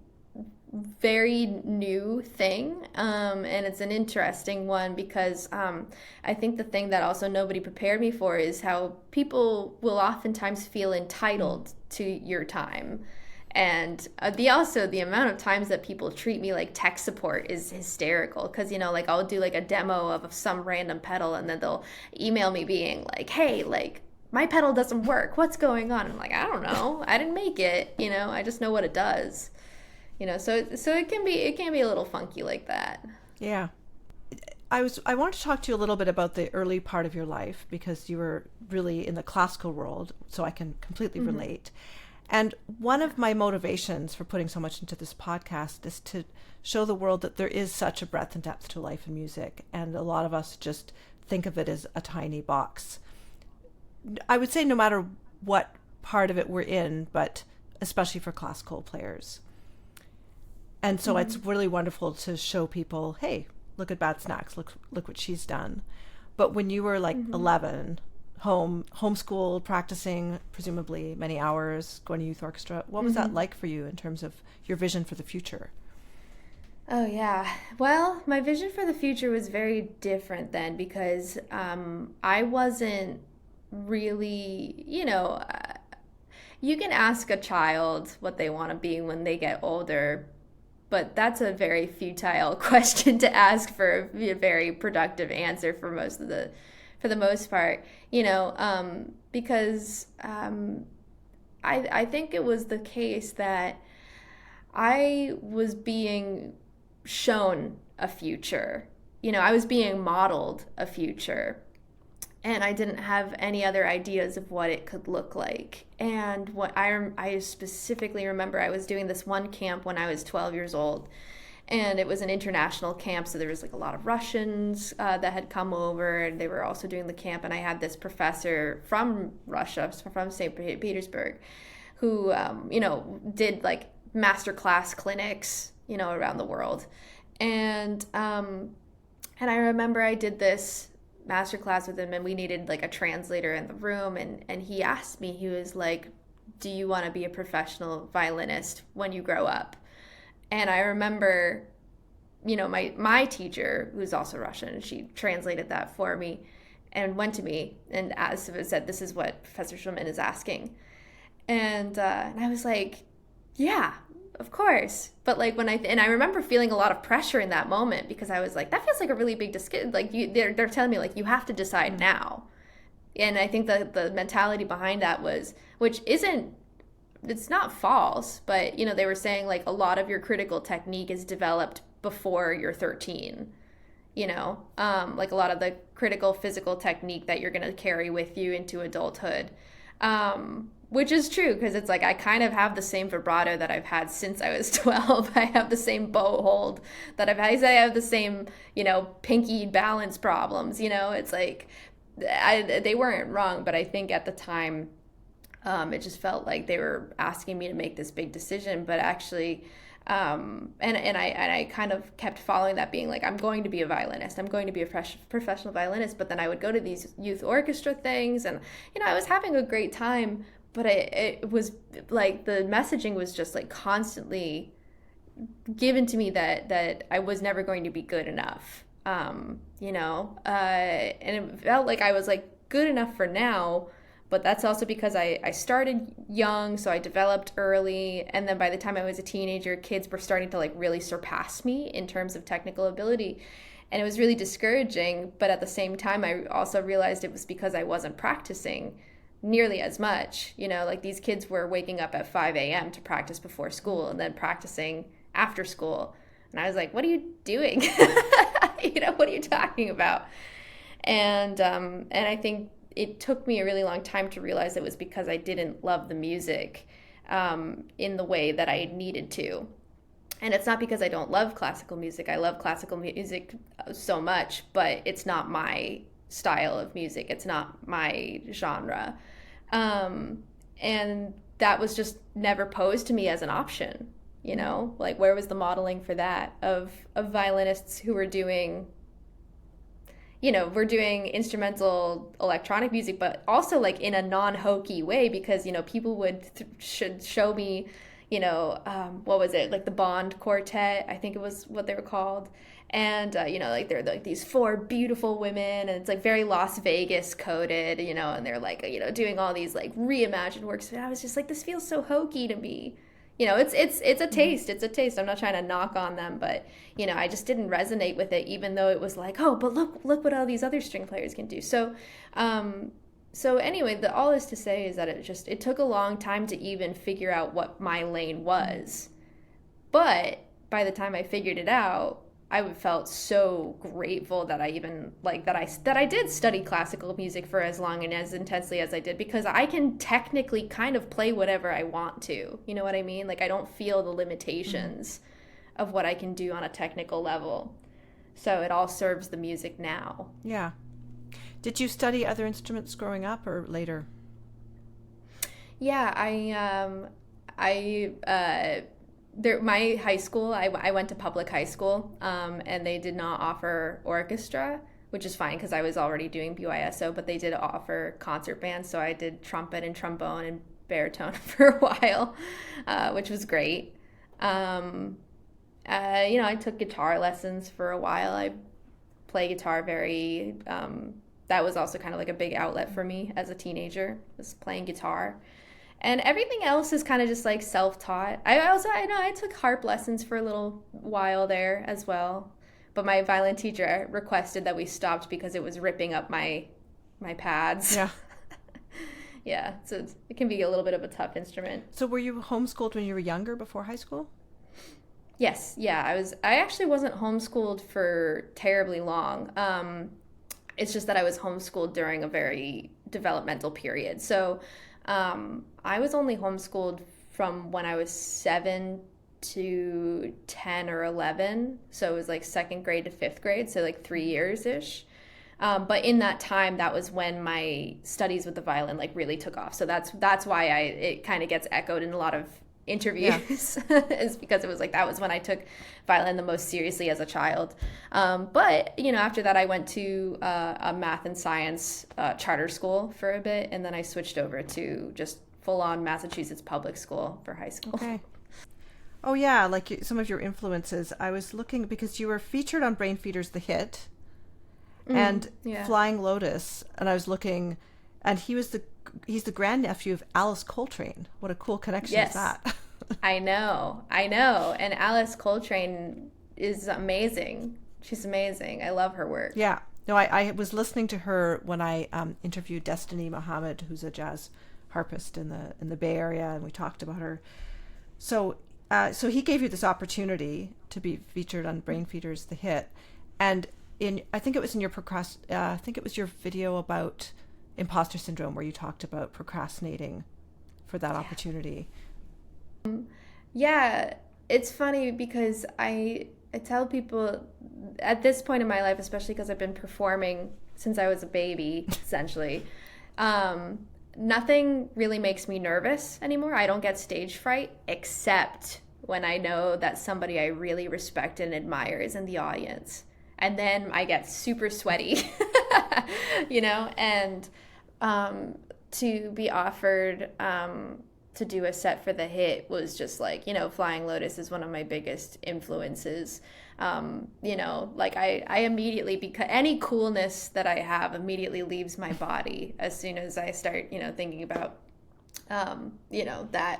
very new thing, and it's an interesting one, because I think the thing that also nobody prepared me for is how people will oftentimes feel entitled to your time. And the amount of times that people treat me like tech support is hysterical, because like I'll do like a demo of some random pedal, and then they'll email me being like, hey, like, my pedal doesn't work. What's going on? I'm like, I don't know. I didn't make it. I just know what it does. So it can be a little funky like that. Yeah. I want to talk to you a little bit about the early part of your life, because you were really in the classical world, so I can completely relate. And one of my motivations for putting so much into this podcast is to show the world that there is such a breadth and depth to life in music, and a lot of us just think of it as a tiny box. I would say no matter what part of it we're in, but especially for classical players. And so it's really wonderful to show people, hey, look at Bad Snacks, look what she's done. But when you were like 11, homeschooled, practicing presumably many hours, going to youth orchestra, what was that like for you in terms of your vision for the future? Oh yeah. Well, my vision for the future was very different then, because I wasn't really, you can ask a child what they want to be when they get older, but that's a very futile question to ask for a very productive answer for the most part, because I think it was the case that I was being shown a future. I was being modeled a future, and I didn't have any other ideas of what it could look like. And what I specifically remember, I was doing this one camp when I was 12 years old, and it was an international camp, so there was like a lot of Russians that had come over, and they were also doing the camp. And I had this professor from Russia, from St. Petersburg, who did like masterclass clinics around the world. And I remember I did this masterclass with him, and we needed like a translator in the room, and he asked me, he was like, do you want to be a professional violinist when you grow up? And I remember, my teacher, who's also Russian, she translated that for me and went to me and said, this is what Professor Schulman is asking. And I was like, yeah, of course. But like I remember feeling a lot of pressure in that moment, because I was like, that feels like a really big decision. Like they're telling me like, you have to decide now. And I think the mentality behind that was, it's not false, but they were saying like a lot of your critical technique is developed before you're 13. Like a lot of the critical physical technique that you're going to carry with you into adulthood. Which is true, because it's like I kind of have the same vibrato that I've had since I was 12. I have the same bow hold that I've had. I have the same, pinky balance problems. It's like they weren't wrong, but I think at the time it just felt like they were asking me to make this big decision. But actually, and I kind of kept following that, being like, I'm going to be a violinist. I'm going to be a professional violinist. But then I would go to these youth orchestra things, and I was having a great time. But it was like the messaging was just like constantly given to me that I was never going to be good enough, and it felt like I was like good enough for now, but that's also because I started young, so I developed early, and then by the time I was a teenager, kids were starting to like really surpass me in terms of technical ability, and it was really discouraging. But at the same time, I also realized it was because I wasn't practicing nearly as much. Like these kids were waking up at 5 a.m. to practice before school and then practicing after school. And I was like, what are you doing? What are you talking about? And I think it took me a really long time to realize it was because I didn't love the music in the way that I needed to. And it's not because I don't love classical music. I love classical music so much, but it's not my style of music. It's not my genre. And that was just never posed to me as an option, like where was the modeling for that of violinists who were doing, we're doing instrumental electronic music, but also like in a non-hokey way, because, people would should show me, what was it? Like the Bond Quartet, I think it was what they were called. And, like they're like these 4 beautiful women, and it's like very Las Vegas coded, and they're like, doing all these like reimagined works. And I was just like, this feels so hokey to me. It's a taste. It's a taste. I'm not trying to knock on them, but, I just didn't resonate with it, even though it was like, oh, but look what all these other string players can do. So, So anyway, all this to say is that it took a long time to even figure out what my lane was. But by the time I figured it out, I felt so grateful that I even like that I did study classical music for as long and as intensely as I did, because I can technically kind of play whatever I want to. You know what I mean? Like, I don't feel the limitations of what I can do on a technical level. So it all serves the music now. Yeah. Did you study other instruments growing up or later? Yeah, my high school, I went to public high school, and they did not offer orchestra, which is fine because I was already doing BYSO, but they did offer concert band, so I did trumpet and trombone and baritone for a while, which was great. I took guitar lessons for a while. I play guitar that was also kind of like a big outlet for me as a teenager, was playing guitar. And everything else is kind of just like self-taught. I took harp lessons for a little while there as well. But my violin teacher requested that we stopped because it was ripping up my pads. Yeah. Yeah, so it can be a little bit of a tough instrument. So were you homeschooled when you were younger, before high school? Yes, yeah, I actually wasn't homeschooled for terribly long. It's just that I was homeschooled during a very developmental period. So I was only homeschooled from when I was 7 to 10 or 11. So it was like second grade to fifth grade, so like 3 years-ish. But in that time, that was when my studies with the violin like really took off. So that's why it kind of gets echoed in a lot of interviews, is because it was like that was when I took violin the most seriously as a child. But after that, I went to a math and science charter school for a bit, and then I switched over to just full-on Massachusetts public school for high school. Okay. Oh yeah, like some of your influences. I was looking because you were featured on Brainfeeder's The Hit and Flying Lotus, and I was looking, and he's the grandnephew of Alice Coltrane. What a cool connection is that? I know. And Alice Coltrane is amazing. She's amazing. I love her work. Yeah. No, I was listening to her when I interviewed Destiny Muhammad, who's a jazz harpist in the Bay Area, and we talked about her. So he gave you this opportunity to be featured on Brainfeeder's The Hit, and I think it was your video about imposter syndrome where you talked about procrastinating for that opportunity. Yeah, it's funny because I tell people at this point in my life, especially because I've been performing since I was a baby, essentially, nothing really makes me nervous anymore. I don't get stage fright, except when I know that somebody I really respect and admire is in the audience. And then I get super sweaty, and to be offered to do a set for The Hit was just like, Flying Lotus is one of my biggest influences. I immediately, because any coolness that I have immediately leaves my body as soon as I start, thinking about, that,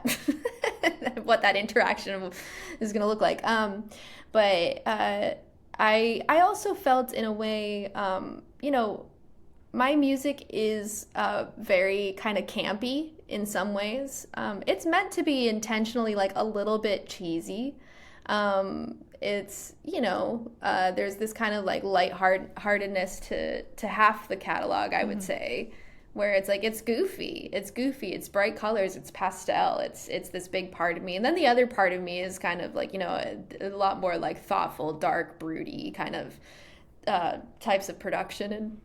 what that interaction is going to look like. I also felt in a way, my music is very kind of campy in some ways. It's meant to be intentionally like a little bit cheesy. It's, there's this kind of like lightheartedness to half the catalog, I would say, where it's like, it's goofy, it's bright colors, it's pastel, it's this big part of me. And then the other part of me is kind of like, a lot more like thoughtful, dark, broody kind of types of production and,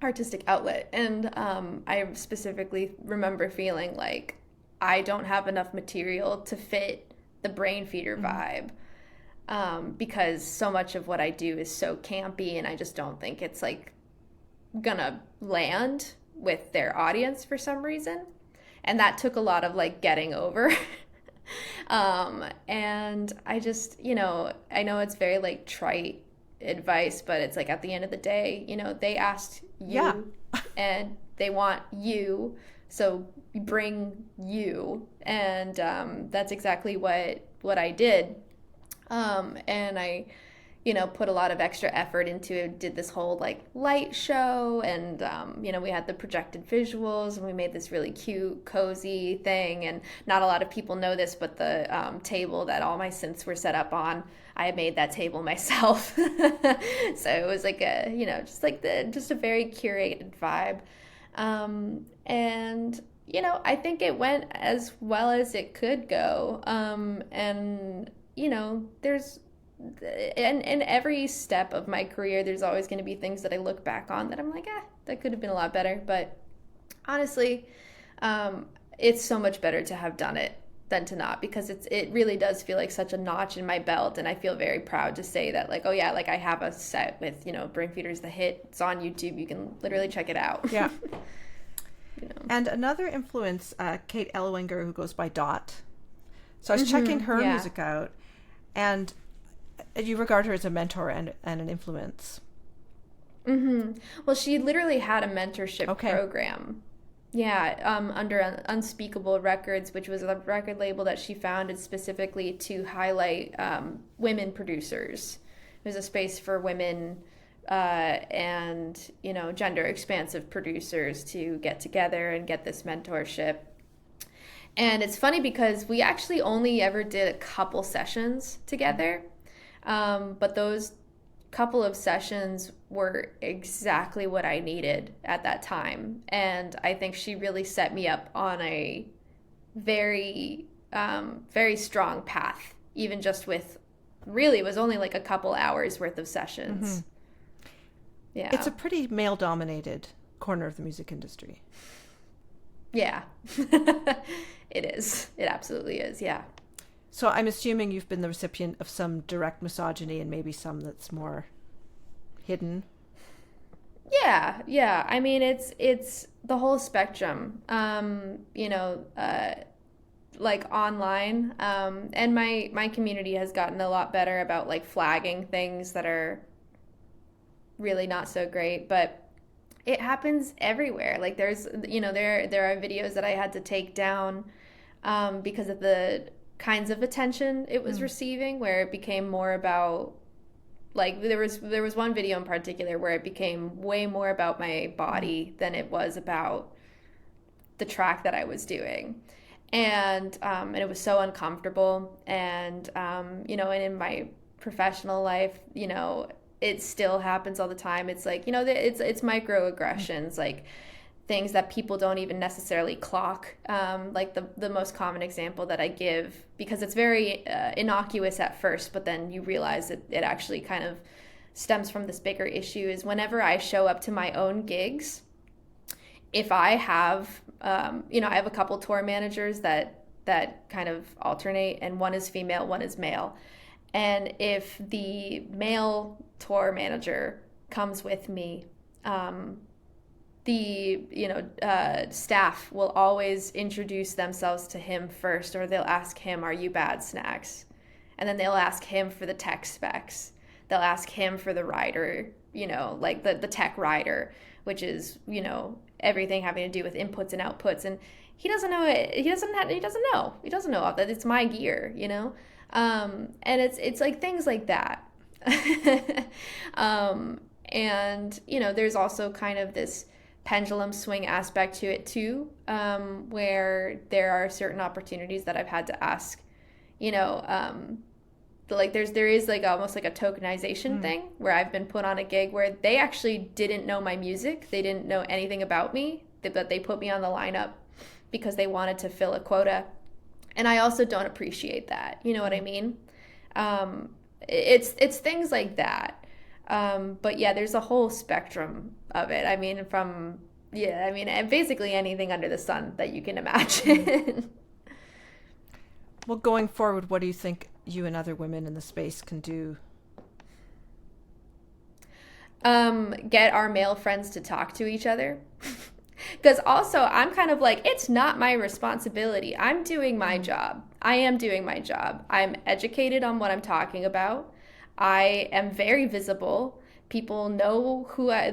artistic outlet. And I specifically remember feeling like I don't have enough material to fit the Brainfeeder vibe, because so much of what I do is so campy, and I just don't think it's like gonna land with their audience for some reason. And that took a lot of like getting over. And I just, I know it's very like trite advice, but it's like at the end of the day, they asked you and they want you, so bring you. And that's exactly what I did. And I put a lot of extra effort into, did this whole like light show, and we had the projected visuals, and we made this really cute, cozy thing. And not a lot of people know this, but the table that all my synths were set up on, I made that table myself. So it was like just a very curated vibe. And I think it went as well as it could go. And there's in every step of my career, there's always going to be things that I look back on that I'm like, that could have been a lot better. But honestly, it's so much better to have done it than to not, because it really does feel like such a notch in my belt. And I feel very proud to say that, like, oh yeah, like I have a set with, Brainfeeder's The Hit. It's on YouTube. You can literally check it out. Yeah. And another influence, Kate Ellinger, who goes by Dot. So I was checking her music out, and you regard her as a mentor and an influence. Well, she literally had a mentorship program. Yeah, under Unspeakable Records, which was a record label that she founded specifically to highlight women producers. It was a space for women and gender expansive producers to get together and get this mentorship. And it's funny because we actually only ever did a couple sessions together, but those couple of sessions were exactly what I needed at that time. And I think she really set me up on a very very strong path, even just with, really, it was only like a couple hours worth of sessions. Yeah. It's a pretty male-dominated corner of the music industry. Yeah. It is. It absolutely is, yeah. So I'm assuming you've been the recipient of some direct misogyny and maybe some that's more hidden. Yeah. I mean, it's the whole spectrum, like online. And my community has gotten a lot better about like flagging things that are really not so great, but it happens everywhere. Like there's, there are videos that I had to take down because of the kinds of attention it was receiving, where it became more about, like, there was one video in particular where it became way more about my body than it was about the track that I was doing. And it was so uncomfortable. And, and in my professional life, it still happens all the time. It's like, it's microaggressions, like things that people don't even necessarily clock. Like the most common example that I give, because it's very innocuous at first, but then you realize that it actually kind of stems from this bigger issue, is whenever I show up to my own gigs, if I have, I have a couple tour managers that kind of alternate, and one is female, one is male. And if the male tour manager comes with me, the staff will always introduce themselves to him first, or they'll ask him, "Are you Bad Snacks?" And then they'll ask him for the tech specs. They'll ask him for the rider, like the tech rider, which is everything having to do with inputs and outputs. And he doesn't know it. He doesn't know that it's my gear, and it's like things like that. And there's also kind of this pendulum swing aspect to it too, where there are certain opportunities that I've had to ask, like there is like almost like a tokenization thing, where I've been put on a gig where they actually didn't know my music, they didn't know anything about me, but they put me on the lineup because they wanted to fill a quota. And I also don't appreciate that. You know what I mean? It's things like that. But yeah, there's a whole spectrum of it. I mean, basically anything under the sun that you can imagine. Well, going forward, what do you think you and other women in the space can do? Get our male friends to talk to each other. Because also, I'm kind of like, it's not my responsibility. I'm doing my job. I am doing my job. I'm educated on what I'm talking about. I am very visible. People know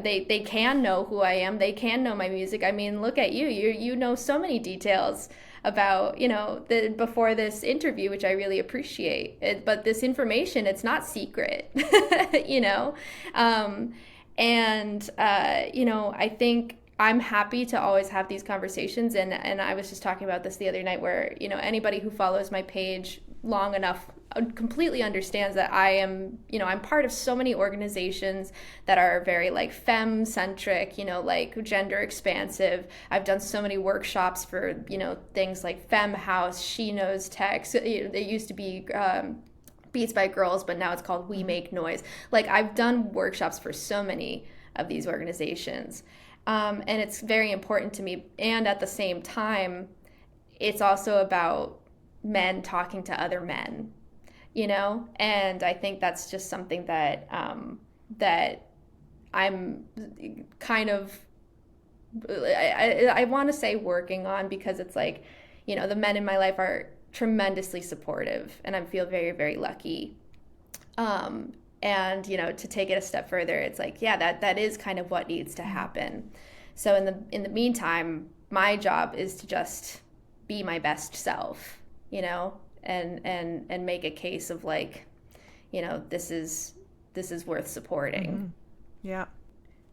they can know who I am. They can know my music. I mean, look at you. You know so many details about, before this interview, which I really appreciate. But this information, it's not secret, you know? I think I'm happy to always have these conversations. And I was just talking about this the other night where, anybody who follows my page long enough completely understands that I am, I'm part of so many organizations that are very like femme centric, like gender expansive. I've done so many workshops for, things like Femme House, She Knows Tech. They used to be Beats by Girls, but now it's called We Make Noise. Like I've done workshops for so many of these organizations. And it's very important to me. And at the same time, it's also about men talking to other men, and I think that's just something that that I'm kind of, I want to say working on, because it's like, the men in my life are tremendously supportive, and I feel very, very lucky. And, to take it a step further, it's like, yeah, that is kind of what needs to happen. So in the meantime, my job is to just be my best self, and make a case of like, this is worth supporting. Mm-hmm. Yeah.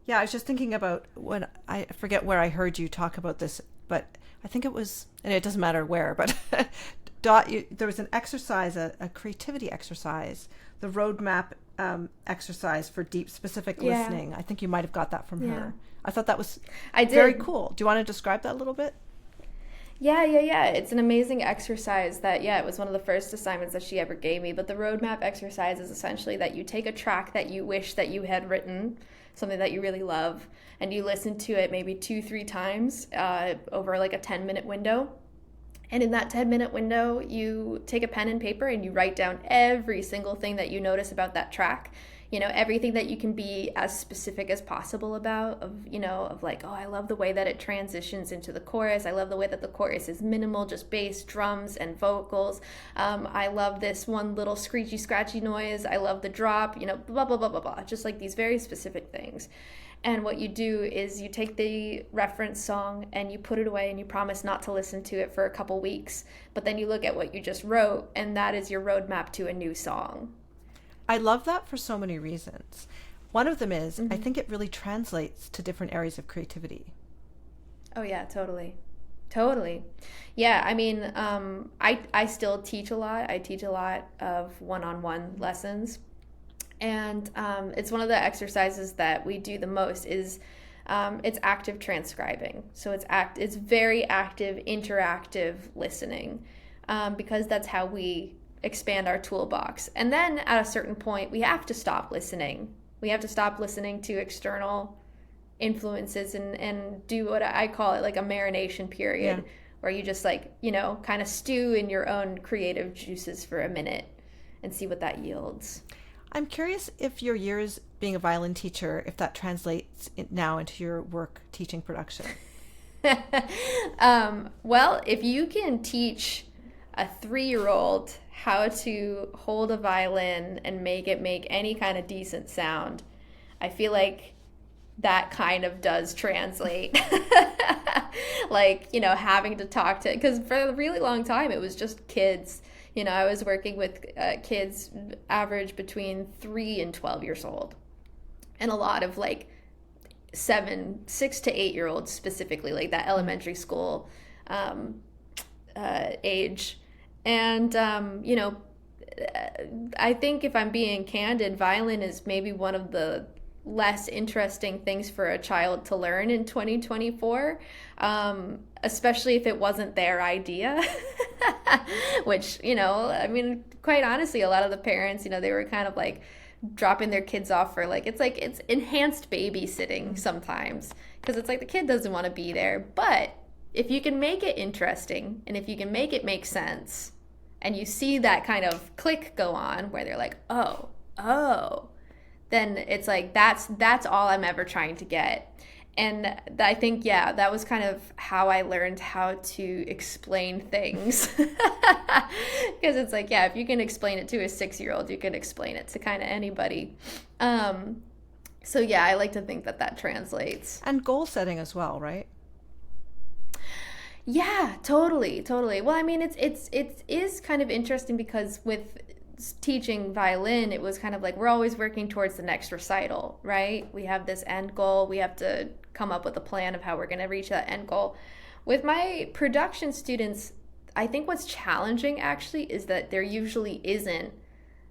Yeah, I was just thinking about when I forget where I heard you talk about this, but I think it was, and it doesn't matter where, but there was an exercise, a creativity exercise, the roadmap exercise for deep specific listening. I think you might have got that from her. I thought that was very cool. Do you want to describe that a little bit? Yeah. It's an amazing exercise that, it was one of the first assignments that she ever gave me. But the roadmap exercise is essentially that you take a track that you wish that you had written, something that you really love, and you listen to it maybe 2-3 times over like a 10-minute window. And in that 10-minute window, you take a pen and paper and you write down every single thing that you notice about that track. Everything that you can be as specific as possible about, of like, oh, I love the way that it transitions into the chorus. I love the way that the chorus is minimal, just bass, drums, and vocals. I love this one little screechy, scratchy noise. I love the drop, blah, blah, blah, blah, blah. Just like these very specific things. And what you do is you take the reference song and you put it away and you promise not to listen to it for a couple weeks. But then you look at what you just wrote, and that is your roadmap to a new song. I love that for so many reasons. One of them is, I think it really translates to different areas of creativity. Oh yeah, totally. Yeah, I mean, I still teach a lot. I teach a lot of one-on-one lessons. And it's one of the exercises that we do the most is it's active transcribing. So it's very active, interactive listening, because that's how we expand our toolbox. And then at a certain point, we have to stop listening. We have to stop listening to external influences and do what I call it like a marination period, where you just like, kind of stew in your own creative juices for a minute and see what that yields. I'm curious if your years being a violin teacher, if that translates now into your work teaching production. Well, if you can teach a 3-year-old how to hold a violin and make it make any kind of decent sound, I feel like that kind of does translate. Like, having to talk to, because for a really long time it was just kids. I was working with kids average between 3 and 12 years old, and a lot of like 6 to 8 year olds specifically, like that elementary school age. And, I think if I'm being candid, violin is maybe one of the less interesting things for a child to learn in 2024, especially if it wasn't their idea, which, I mean, quite honestly, a lot of the parents, they were kind of like dropping their kids off for like, it's enhanced babysitting sometimes, because it's like the kid doesn't want to be there. But if you can make it interesting and if you can make it make sense, and you see that kind of click go on where they're like, oh, then it's like, that's all I'm ever trying to get. And I think, that was kind of how I learned how to explain things. Because it's like, if you can explain it to a 6-year-old, you can explain it to kind of anybody. So I like to think that translates. And goal setting as well, right? Yeah, totally. Well, I mean, it is kind of interesting because with teaching violin, it was kind of like we're always working towards the next recital, right? We have this end goal. We have to come up with a plan of how we're going to reach that end goal. With my production students, I think what's challenging actually is that there usually isn't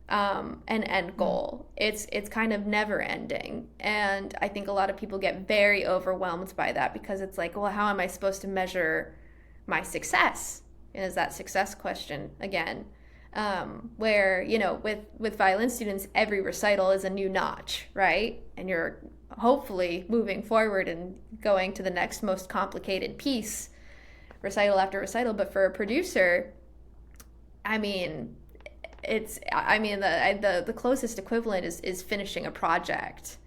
an end goal. It's kind of never ending, and I think a lot of people get very overwhelmed by that because it's like, well, how am I supposed to measure my success? And is that success question again? Where with violin students, every recital is a new notch, right? And you're hopefully moving forward and going to the next most complicated piece, recital after recital. But for a producer, I mean, the closest equivalent is finishing a project,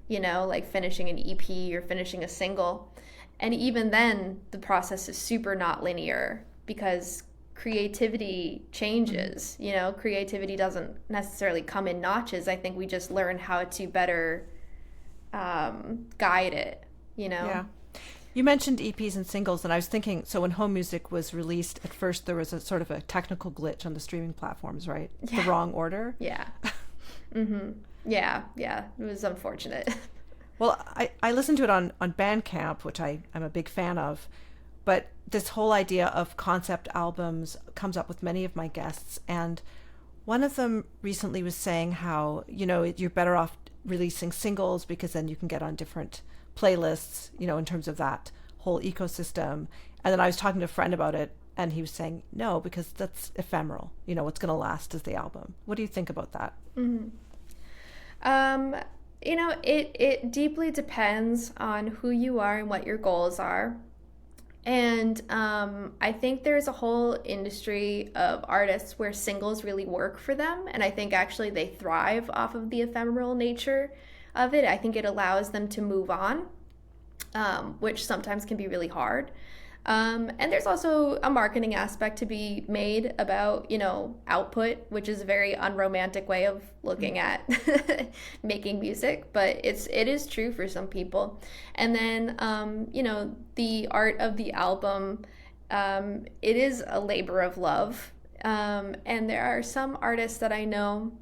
like finishing an EP or finishing a single. And even then, the process is super not linear because creativity changes. Creativity doesn't necessarily come in notches. I think we just learn how to better guide it. Yeah. You mentioned EPs and singles, and I was thinking, so when home music was released, at first there was a sort of a technical glitch on the streaming platforms, right? Yeah. The wrong order. Yeah. Mm-hmm. Yeah. It was unfortunate. Well, I listened to it on Bandcamp, which I'm a big fan of, but this whole idea of concept albums comes up with many of my guests, and one of them recently was saying how, you're better off releasing singles because then you can get on different playlists, in terms of that whole ecosystem. And then I was talking to a friend about it, and he was saying, no, because that's ephemeral. What's going to last is the album. What do you think about that? Mm-hmm. It deeply depends on who you are and what your goals are. And I think there's a whole industry of artists where singles really work for them. And I think actually they thrive off of the ephemeral nature of it. I think it allows them to move on, which sometimes can be really hard. And there's also a marketing aspect to be made about, output, which is a very unromantic way of looking at making music, but it is true for some people. And then, the art of the album, it is a labor of love. And there are some artists that I know,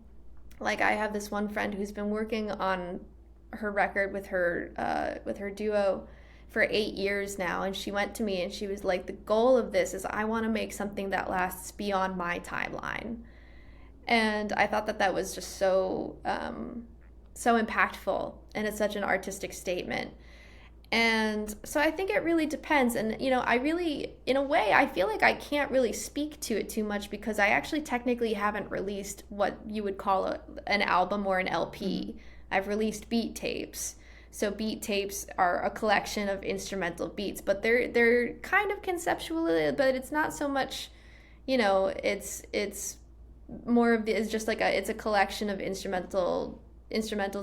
like I have this one friend who's been working on her record with her duo for 8 years now, and she went to me and she was like, the goal of this is I want to make something that lasts beyond my timeline. And I thought that was just so impactful, and it's such an artistic statement. And so I think it really depends. And I really, in a way, I feel like I can't really speak to it too much because I actually technically haven't released what you would call an album or an LP. I've released beat tapes. So beat tapes are a collection of instrumental beats, but they're kind of conceptual, but it's not so much, it's more of it's just like it's a collection of instrumentals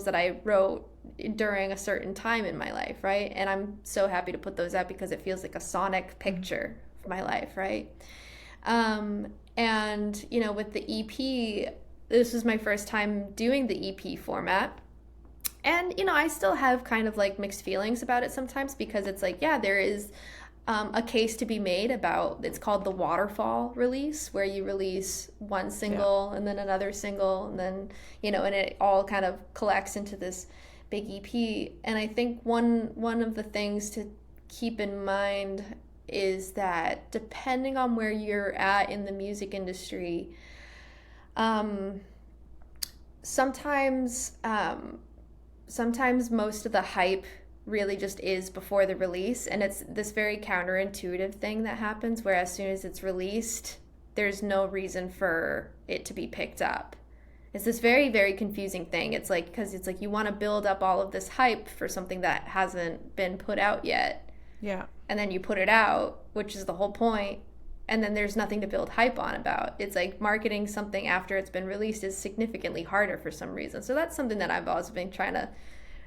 that I wrote during a certain time in my life, right? And I'm so happy to put those out because it feels like a sonic picture of my life, right? And with the EP, this was my first time doing the EP format. And, I still have kind of like mixed feelings about it sometimes because it's like, yeah, there is a case to be made about, it's called the waterfall release, where you release one single and then another single and then, and it all kind of collects into this big EP. And I think one of the things to keep in mind is that depending on where you're at in the music industry, sometimes most of the hype really just is before the release, and it's this very counterintuitive thing that happens where as soon as it's released, there's no reason for it to be picked up. It's this very, very confusing thing. It's like, because it's like you want to build up all of this hype for something that hasn't been put out yet. Yeah. And then you put it out, which is the whole point, and then there's nothing to build hype on about. It's like marketing something after it's been released is significantly harder for some reason. So that's something that I've always been trying to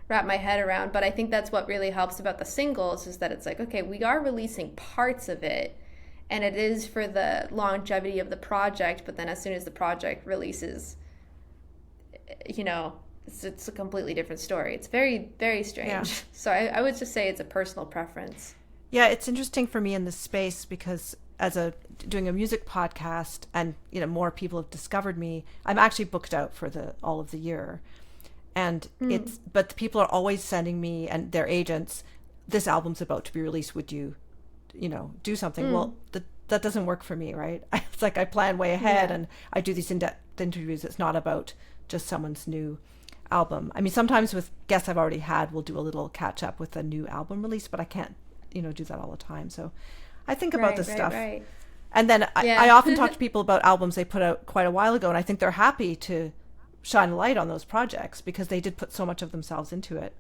wrap my head around. But I think that's what really helps about the singles is that it's like, okay, we are releasing parts of it, and it is for the longevity of the project. But then as soon as the project releases, it's a completely different story. It's very, very strange. Yeah. So I would just say it's a personal preference. Yeah, it's interesting for me in this space because doing a music podcast, and more people have discovered me. I'm actually booked out for the all of the year, and but the people are always sending me and their agents, this album's about to be released. Would you, do something? Well, that doesn't work for me, right? It's like I plan way ahead, and I do these in-depth interviews. It's not about just someone's new album. I mean, sometimes with guests I've already had, we'll do a little catch up with a new album release, but I can't do that all the time. So I think about this stuff. Right. And then I often talk to people about albums they put out quite a while ago, and I think they're happy to shine a light on those projects because they did put so much of themselves into it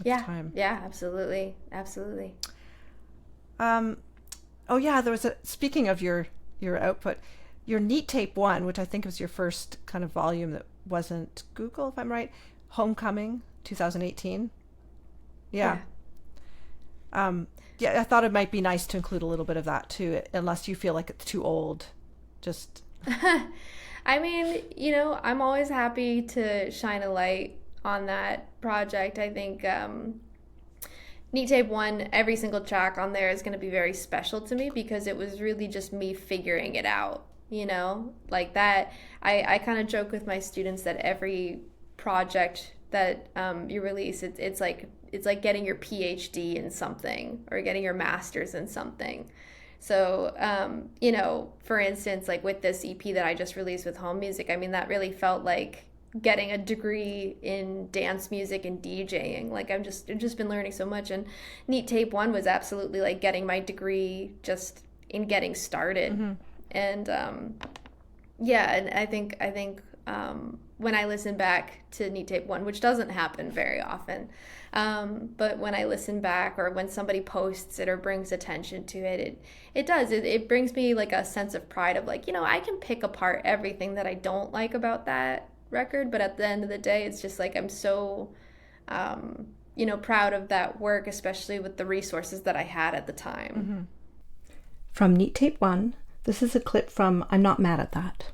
at the time. Yeah, absolutely. Oh yeah, there was speaking of your output, your Neat Tape 1, which I think was your first kind of volume that wasn't Google, if I'm right, Homecoming 2018. Yeah. I thought it might be nice to include a little bit of that too, unless you feel like it's too old. Just I mean, I'm always happy to shine a light on that project. I think Neat Tape 1, every single track on there is going to be very special to me because it was really just me figuring it out, like that. I kind of joke with my students that every project that you release, it's like getting your PhD in something or getting your master's in something. So, for instance, like with this EP that I just released with Home Music, I mean, that really felt like getting a degree in dance music and DJing. Like I've just been learning so much, and Neat Tape 1 was absolutely like getting my degree just in getting started. And and I think when I listen back to Neat Tape 1, which doesn't happen very often, but when I listen back or when somebody posts it or brings attention to it, it brings me like a sense of pride of like, I can pick apart everything that I don't like about that record, but at the end of the day, it's just like I'm so proud of that work, especially with the resources that I had at the time. From Neat Tape 1, this is a clip from I'm Not Mad at That.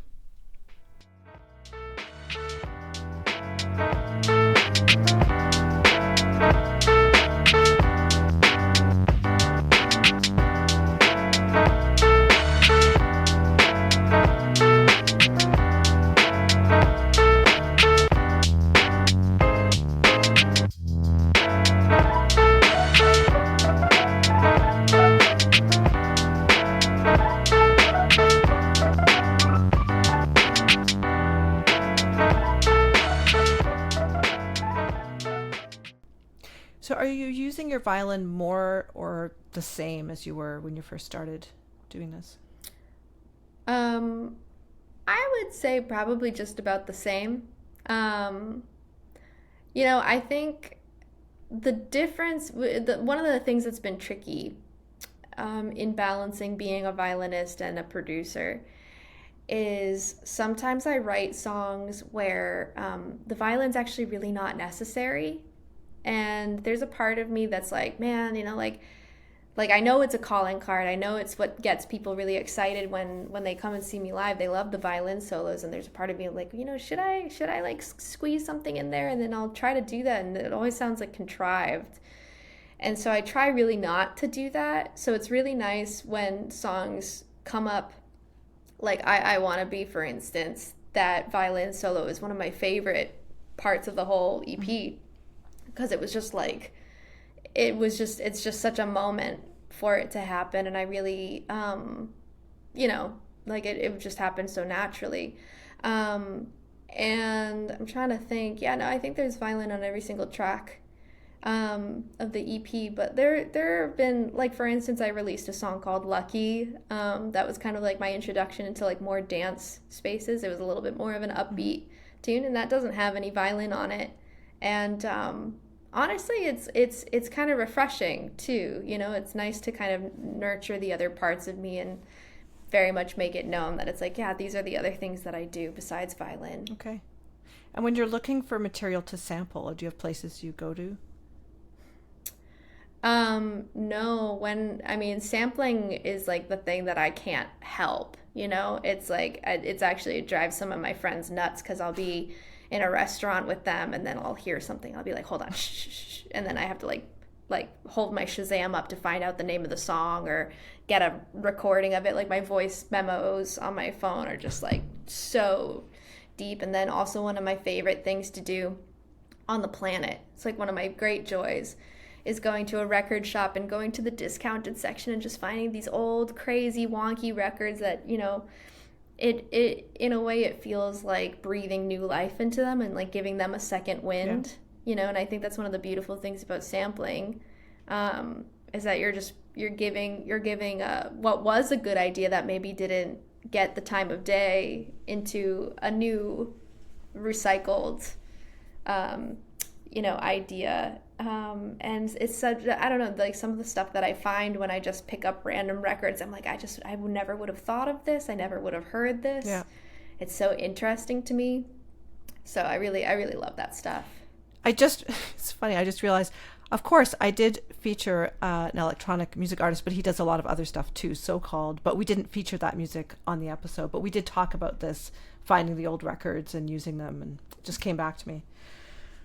So are you using your violin more or the same as you were when you first started doing this? I would say probably just about the same. I think the difference, one of the things that's been tricky in balancing being a violinist and a producer is sometimes I write songs where the violin's actually really not necessary. And there's a part of me that's like, man, like I know it's a calling card. I know it's what gets people really excited when they come and see me live. They love the violin solos, and there's a part of me like, should I like squeeze something in there? And then I'll try to do that, and it always sounds like contrived. And so I try really not to do that. So it's really nice when songs come up, like iiwannabe, for instance. That violin solo is one of my favorite parts of the whole EP. Because it was just like, it's just such a moment for it to happen. And I really, like it just happened so naturally. And I'm trying to think, I think there's violin on every single track of the EP. But there have been, like, for instance, I released a song called Lucky. That was kind of like my introduction into like more dance spaces. It was a little bit more of an upbeat tune, and that doesn't have any violin on it. And honestly, it's kind of refreshing too. It's nice to kind of nurture the other parts of me and very much make it known that it's like, these are the other things that I do besides violin. Okay. And when you're looking for material to sample, do you have places you go to? No, sampling is like the thing that I can't help, it's like, it drives some of my friends nuts because I'll be in a restaurant with them and then I'll hear something. I'll be like, hold on, shh, and then I have to like like hold my Shazam up to find out the name of the song or get a recording of it. Like my voice memos on my phone are just like so deep. And then also one of my favorite things to do on the planet, it's like one of my great joys, is going to a record shop and going to the discounted section and just finding these old crazy wonky records that, you know, it in a way it feels like breathing new life into them and like giving them a second wind. You know, and I think that's one of the beautiful things about sampling, is that you're giving what was a good idea that maybe didn't get the time of day into a new recycled idea. And it's such, I don't know, like some of the stuff that I find when I just pick up random records, I'm like, I never would have thought of this. I never would have heard this. Yeah. It's so interesting to me. So I really love that stuff. It's funny, I just realized, of course, I did feature an electronic music artist, but he does a lot of other stuff too, so-called, but we didn't feature that music on the episode, but we did talk about this, finding the old records and using them, and it just came back to me.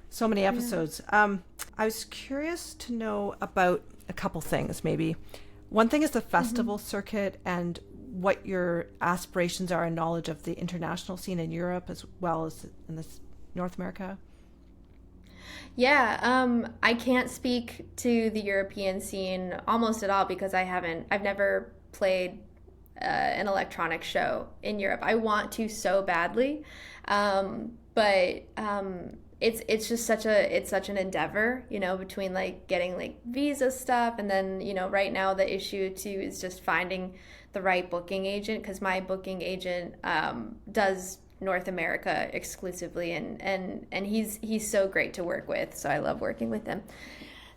So many episodes. Yeah. I was curious to know about a couple things, maybe. One thing is the festival circuit and what your aspirations are and knowledge of the international scene in Europe as well as in this North America. Yeah, I can't speak to the European scene almost at all because I've never played an electronic show in Europe. I want to so badly, but it's just such an endeavor, you know, between like getting like visa stuff and then, you know, right now the issue too is just finding the right booking agent, because my booking agent does North America exclusively, and he's so great to work with, so I love working with him.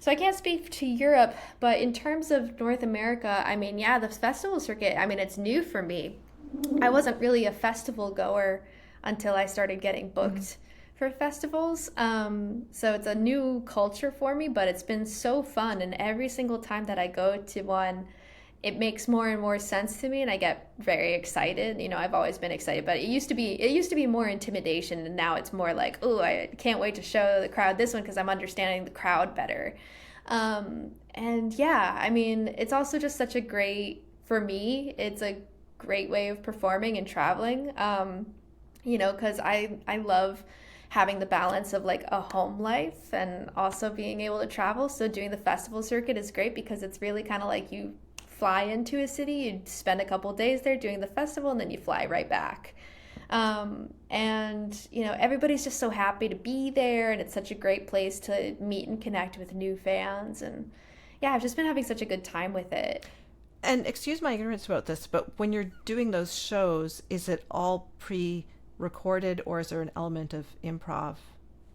So I can't speak to Europe, but in terms of North America, I mean, yeah, the festival circuit, I mean, it's new for me. I wasn't really a festival goer until I started getting booked for festivals, so it's a new culture for me, but it's been so fun, and every single time that I go to one, it makes more and more sense to me, and I get very excited. You know, I've always been excited, but it used to be more intimidation, and now it's more like, oh, I can't wait to show the crowd this one because I'm understanding the crowd better. And yeah, I mean, it's also just such a great, for me, it's a great way of performing and traveling, you know, because I love having the balance of like a home life and also being able to travel. So doing the festival circuit is great because it's really kind of like you fly into a city, you spend a couple days there doing the festival, and then you fly right back. And, you know, everybody's just so happy to be there, and it's such a great place to meet and connect with new fans. And yeah, I've just been having such a good time with it. And excuse my ignorance about this, but when you're doing those shows, is it all pre-recorded or is there an element of improv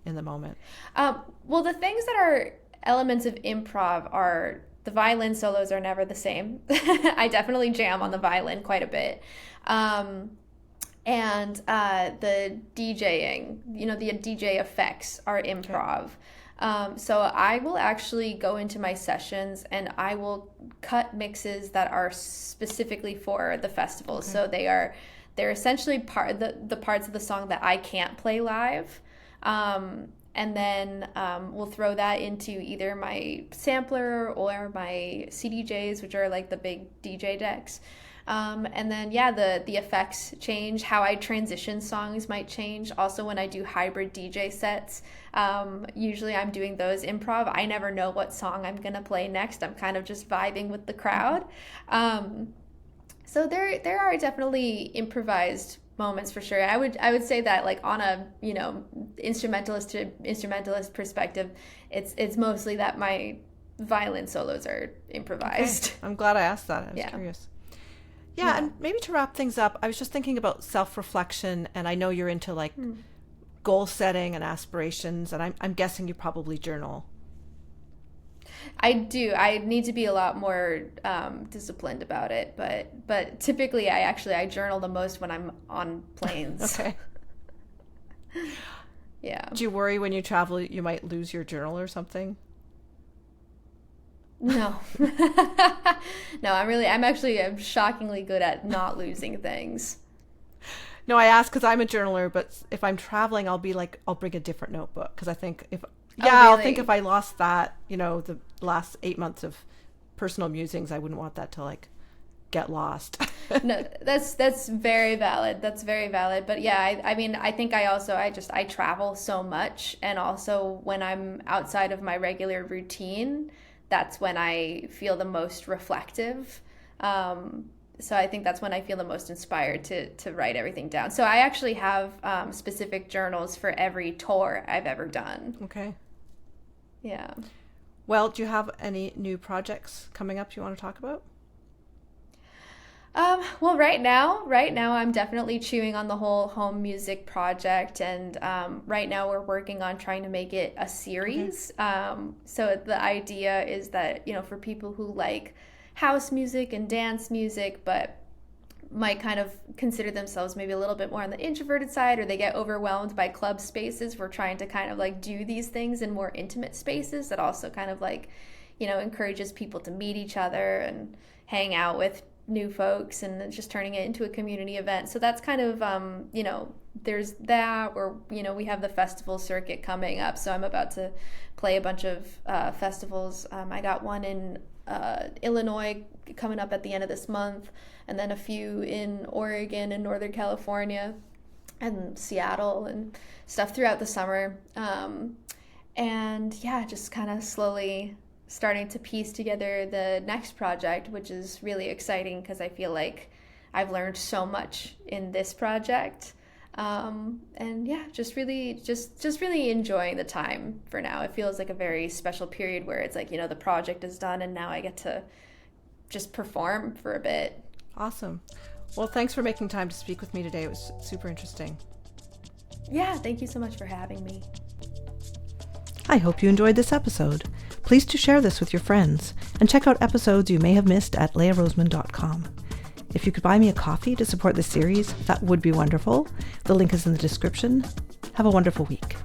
in the moment? Well, the things that are elements of improv are the violin solos are never the same. I definitely jam on the violin quite a bit. And the DJing, you know, the DJ effects are improv. Okay. So I will actually go into my sessions and I will cut mixes that are specifically for the festival. Okay. So they're essentially the parts of the song that I can't play live. And then we'll throw that into either my sampler or my CDJs, which are like the big DJ decks. And then, yeah, the effects change. How I transition songs might change. Also, when I do hybrid DJ sets, usually I'm doing those improv. I never know what song I'm going to play next. I'm kind of just vibing with the crowd. So there are definitely improvised moments for sure. I would say that like on a, you know, instrumentalist to instrumentalist perspective, it's mostly that my violin solos are improvised. Okay. I'm glad I asked that. I was curious. Yeah, and maybe to wrap things up, I was just thinking about self-reflection, and I know you're into like goal setting and aspirations, and I'm guessing you probably journal. I do. I need to be a lot more disciplined about it, but typically I journal the most when I'm on planes. Okay. Yeah. Do you worry when you travel you might lose your journal or something? No. No, I'm shockingly good at not losing things. No, I ask because I'm a journaler, but if I'm traveling, I'll bring a different notebook because I think Yeah, Oh, I'll think really? if I lost that, the last 8 months of personal musings, I wouldn't want that to like get lost. No, that's very valid. That's very valid. But yeah, I mean, I think I travel so much, and also when I'm outside of my regular routine, that's when I feel the most reflective. So I think that's when I feel the most inspired to write everything down. So I actually have specific journals for every tour I've ever done. Okay. Yeah. Well, do you have any new projects coming up you want to talk about? Well, right now I'm definitely chewing on the whole home music project, and right now we're working on trying to make it a series. Okay. So the idea is that, for people who like house music and dance music, but might kind of consider themselves maybe a little bit more on the introverted side, or they get overwhelmed by club spaces, we're trying to kind of like do these things in more intimate spaces that also kind of like, encourages people to meet each other and hang out with new folks, and just turning it into a community event. So that's kind of there's that, or we have the festival circuit coming up, so I'm about to play a bunch of festivals. I got one in Illinois coming up at the end of this month, and then a few in Oregon and Northern California and Seattle and stuff throughout the summer. And yeah, just kind of slowly starting to piece together the next project, which is really exciting because I feel like I've learned so much in this project. And yeah, just really enjoying the time for now. It feels like a very special period where it's like, the project is done and now I get to just perform for a bit. Awesome. Well, thanks for making time to speak with me today. It was super interesting. Yeah, thank you so much for having me. I hope you enjoyed this episode. Please do share this with your friends, and check out episodes you may have missed at leahroseman.com. If you could buy me a coffee to support this series, that would be wonderful. The link is in the description. Have a wonderful week.